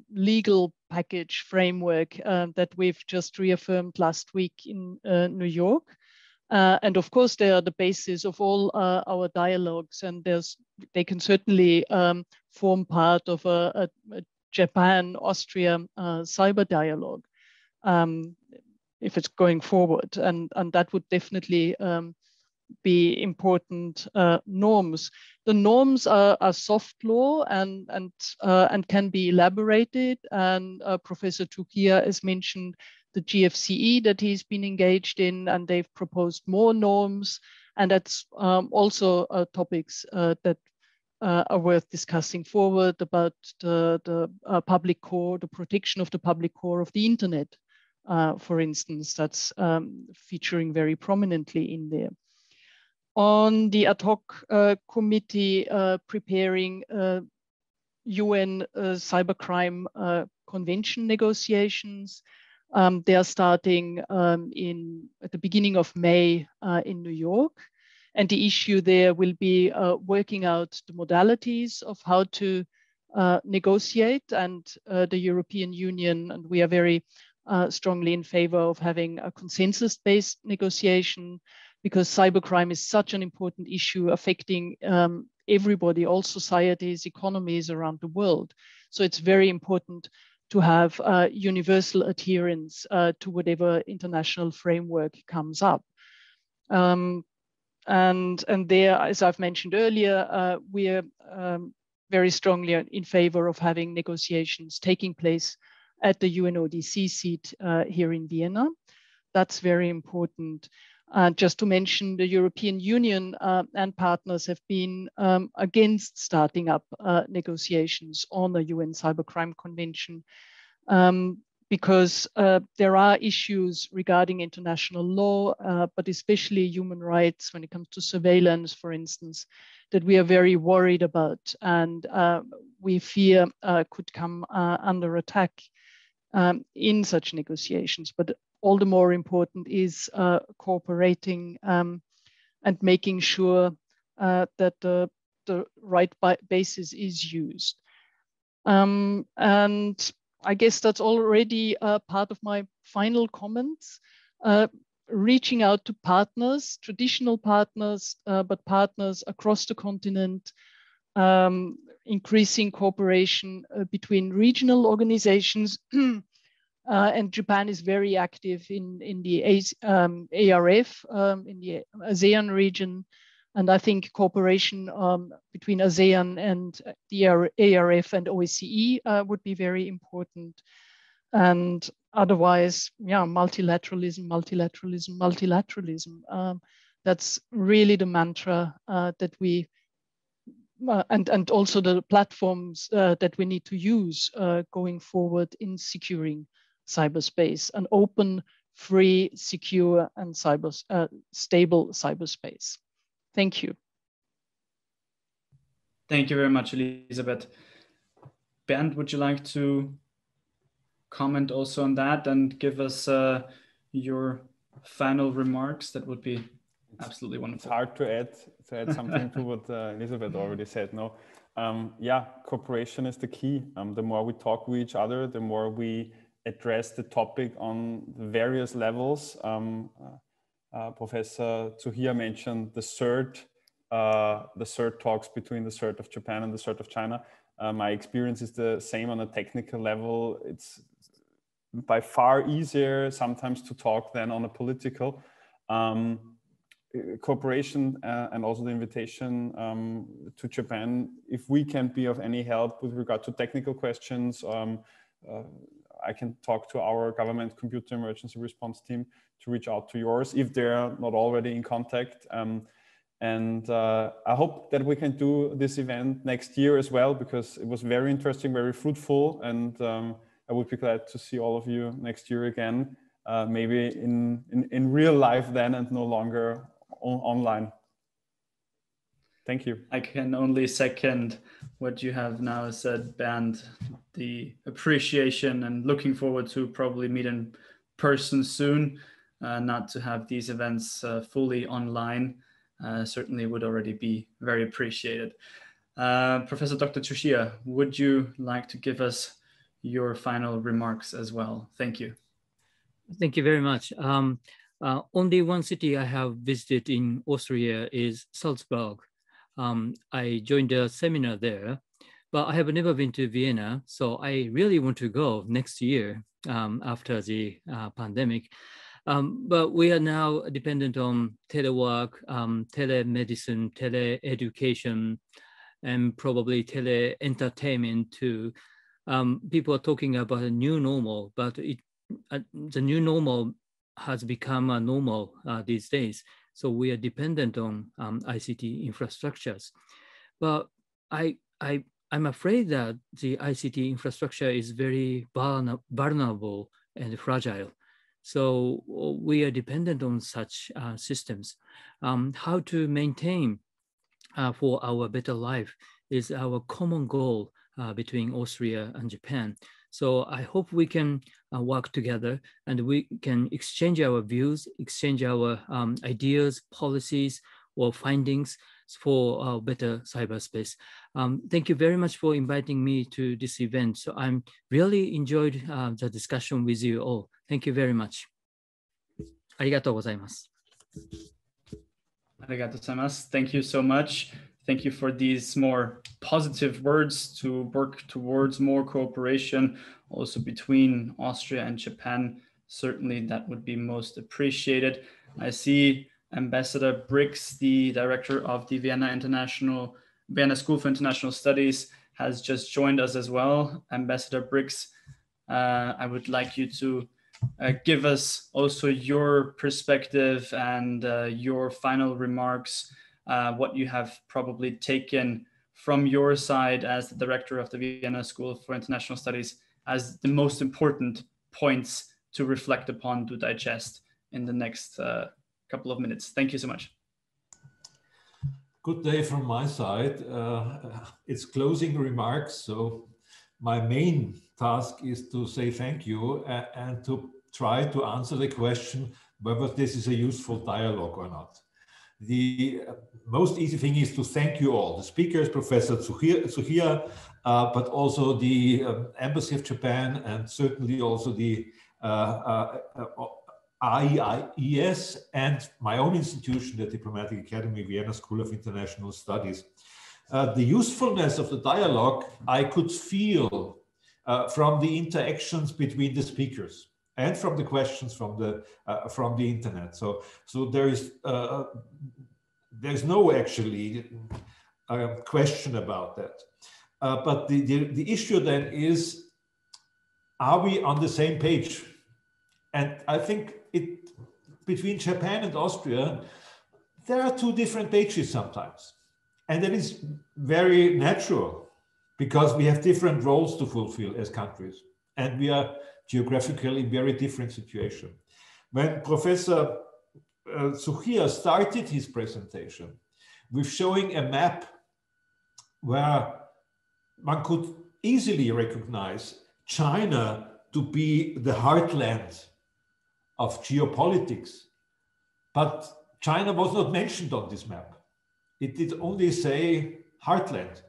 legal package framework that we've just reaffirmed last week in New York. And of course, they are the basis of all our dialogues, and they can certainly form part of a Japan-Austria cyber dialogue if it's going forward. And that would definitely be important norms. The norms are soft law and can be elaborated. And Professor Tsuchiya has mentioned the GFCE that he's been engaged in, and they've proposed more norms. And that's also topics that are worth discussing forward about the public core, the protection of the public core of the internet, for instance, that's featuring very prominently in there. on the ad hoc committee preparing UN cybercrime convention negotiations. They are starting at the beginning of May in New York. And the issue there will be working out the modalities of how to negotiate. And the European Union, and we are very strongly in favor of having a consensus-based negotiation, because cybercrime is such an important issue affecting everybody, all societies, economies around the world. So it's very important to have universal adherence to whatever international framework comes up. And there, as I've mentioned earlier, we are very strongly in favor of having negotiations taking place at the UNODC seat here in Vienna. That's very important. Just to mention, the European Union and partners have been against starting up negotiations on the UN Cybercrime Convention because there are issues regarding international law, but especially human rights when it comes to surveillance, for instance, that we are very worried about and we fear could come under attack in such negotiations. But all the more important is cooperating and making sure that the right basis is used. And I guess that's already part of my final comments. Reaching out to partners, traditional partners, but partners across the continent, increasing cooperation between regional organizations. And Japan is very active in the ARF, in the ASEAN region. And I think cooperation between ASEAN and the ARF and OSCE would be very important. And otherwise, yeah, multilateralism, multilateralism, multilateralism. That's really the mantra that we, and also the platforms that we need to use going forward in securing cyberspace, an open, free, secure, and stable cyberspace. Thank you. Thank you very much, Elisabeth. Bernd, would you like to comment also on that and give us your final remarks? That would be absolutely wonderful. It's hard to add something to what Elisabeth already said. No, yeah, cooperation is the key. The more we talk with each other, the more we address the topic on various levels. Professor Tsuchiya mentioned the CERT talks between the CERT of Japan and the CERT of China. My experience is the same on a technical level. It's by far easier sometimes to talk than on a political. Cooperation and also the invitation to Japan, if we can be of any help with regard to technical questions, I can talk to our government computer emergency response team to reach out to yours if they're not already in contact. And I hope that we can do this event next year as well, because it was very interesting, very fruitful. And I would be glad to see all of you next year again, maybe in real life then and no longer online. Thank you. I can only second what you have now said, Bernd, the appreciation and looking forward to probably meet in person soon, not to have these events fully online, certainly would already be very appreciated. Professor Dr. Tsuchiya, would you like to give us your final remarks as well? Thank you. Thank you very much. Only one city I have visited in Austria is Salzburg. I joined a seminar there, but I have never been to Vienna. So I really want to go next year after the pandemic. But we are now dependent on telework, telemedicine, tele-education, and probably tele-entertainment too. People are talking about a new normal, but the new normal has become a normal these days. So we are dependent on ICT infrastructures. But I'm afraid that the ICT infrastructure is very vulnerable and fragile. So we are dependent on such systems. How to maintain for our better life is our common goal between Austria and Japan. So I hope we can work together and we can exchange our views, exchange our ideas, policies, or findings for better cyberspace. Thank you very much for inviting me to this event. So I'm really enjoyed the discussion with you all. Thank you very much. ありがとうございます。Arigato gozaimasu. Thank you so much. Thank you for these more positive words to work towards more cooperation also between Austria and Japan. Certainly that would be most appreciated. I see Ambassador Briggs, the director of the Vienna School for International Studies, has just joined us as well. Ambassador Briggs, I would like you to give us also your perspective and your final remarks, what you have probably taken from your side as the director of the Vienna School for International Studies as the most important points to reflect upon, to digest in the next couple of minutes. Thank you so much. Good day from my side. It's closing remarks, so my main task is to say thank you and to try to answer the question whether this is a useful dialogue or not. The most easy thing is to thank you all, the speakers, Professor Tsuchiya, but also the Embassy of Japan, and certainly also the AIES and my own institution, the Diplomatic Academy, Vienna School of International Studies. The usefulness of the dialogue I could feel from the interactions between the speakers and from the questions from the internet. So there's no actually question about that. But the issue then is, are we on the same page? And I think between Japan and Austria, there are two different pages sometimes. And that is very natural because we have different roles to fulfill as countries. And we are geographically in very different situation. When Professor Tsuchiya started his presentation with showing a map where one could easily recognize China to be the heartland of geopolitics, but China was not mentioned on this map. It did only say heartland.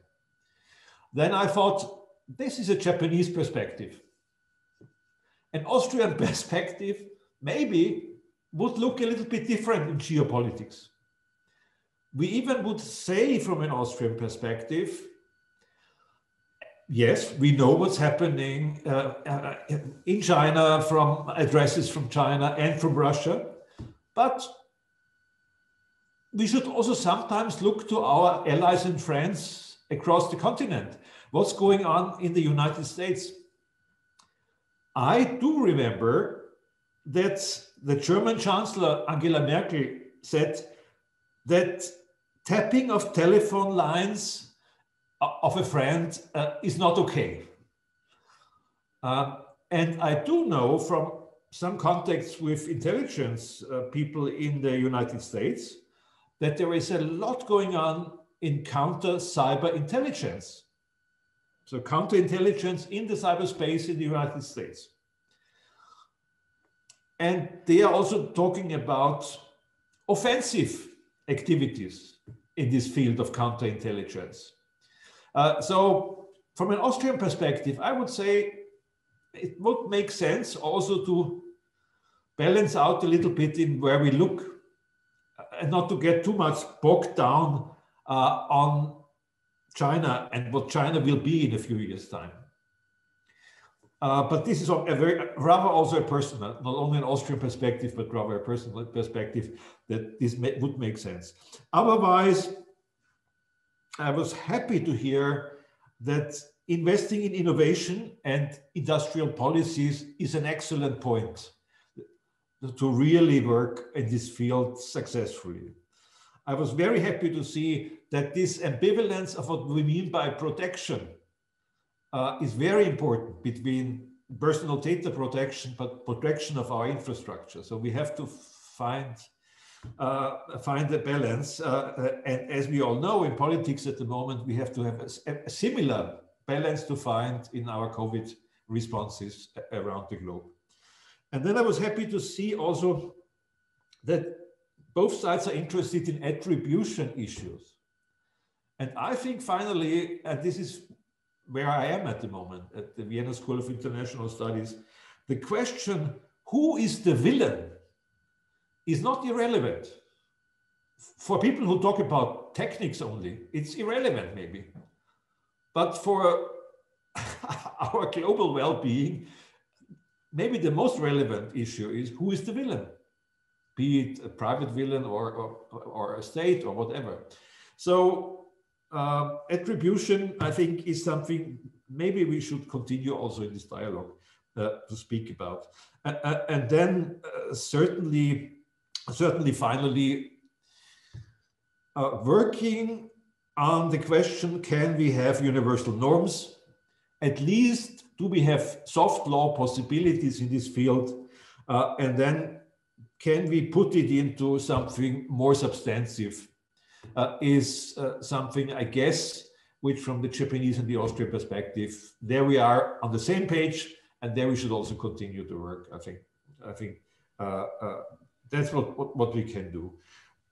Then I thought, this is a Japanese perspective. An Austrian perspective maybe would look a little bit different in geopolitics. We even would say from an Austrian perspective, yes, we know what's happening in China from addresses from China and from Russia, but we should also sometimes look to our allies and friends across the continent. What's going on in the United States? I do remember that the German Chancellor Angela Merkel said that tapping of telephone lines of a friend is not okay. And I do know from some contacts with intelligence people in the United States that there is a lot going on in counter-cyber intelligence. So counterintelligence in the cyberspace in the United States. And they are also talking about offensive activities in this field of counterintelligence. So from an Austrian perspective, I would say it would make sense also to balance out a little bit in where we look and not to get too much bogged down on China and what China will be in a few years' time. But this is rather also a personal, not only an Austrian perspective, but rather a personal perspective that this would make sense. Otherwise, I was happy to hear that investing in innovation and industrial policies is an excellent point to really work in this field successfully. I was very happy to see that this ambivalence of what we mean by protection is very important between personal data protection, but protection of our infrastructure. So we have to find a balance. And as we all know, in politics at the moment, we have to have a similar balance to find in our COVID responses around the globe. And then I was happy to see also that both sides are interested in attribution issues. And I think finally, and this is where I am at the moment at the Vienna School of International Studies, the question, who is the villain, is not irrelevant. For people who talk about techniques only, it's irrelevant maybe. But for our global well-being, maybe the most relevant issue is who is the villain, be it a private villain or a state or whatever. So attribution, I think, is something maybe we should continue also in this dialogue to speak about. And then certainly finally, working on the question, can we have universal norms? At least do we have soft law possibilities in this field? And then can we put it into something more substantive? Is something, I guess, which from the Japanese and the Austrian perspective, there we are on the same page, and there we should also continue to work. I think that's what we can do.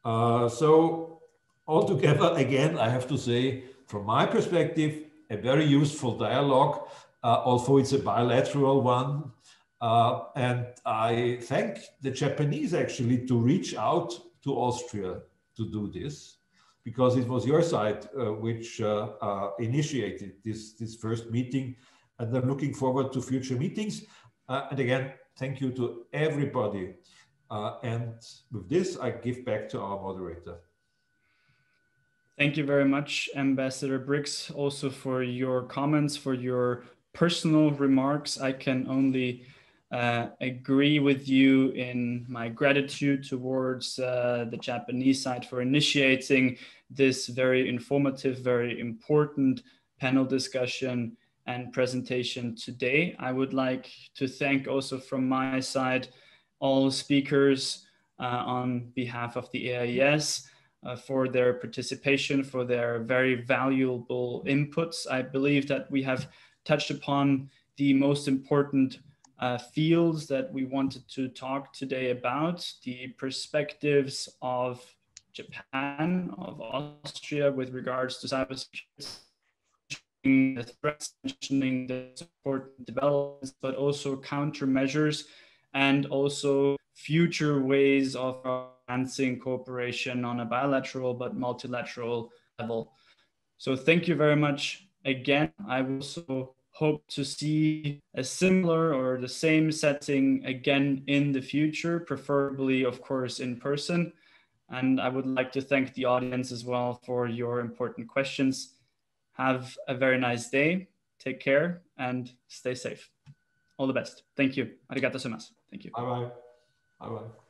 So altogether, again, I have to say, from my perspective, a very useful dialogue, although it's a bilateral one. And I thank the Japanese actually to reach out to Austria to do this, because it was your side which initiated this first meeting, and I'm looking forward to future meetings. And again, thank you to everybody. And with this, I give back to our moderator. Thank you very much, Ambassador Briggs, also for your comments, for your personal remarks. I can only agree with you in my gratitude towards the Japanese side for initiating this very informative, very important panel discussion and presentation today. I would like to thank also from my side all speakers on behalf of the AIES for their participation, for their very valuable inputs. I believe that we have touched upon the most important fields that we wanted to talk today about, the perspectives of Japan, of Austria with regards to cybersecurity, the threats, mentioning the important developments, but also countermeasures, and also future ways of advancing cooperation on a bilateral but multilateral level. So thank you very much again. I also hope to see a similar or the same setting again in the future, preferably, of course, in person. And I would like to thank the audience as well for your important questions. Have a very nice day. Take care and stay safe. All the best. Thank you. Arigatou gozaimasu. Thank you. Bye-bye. Bye-bye.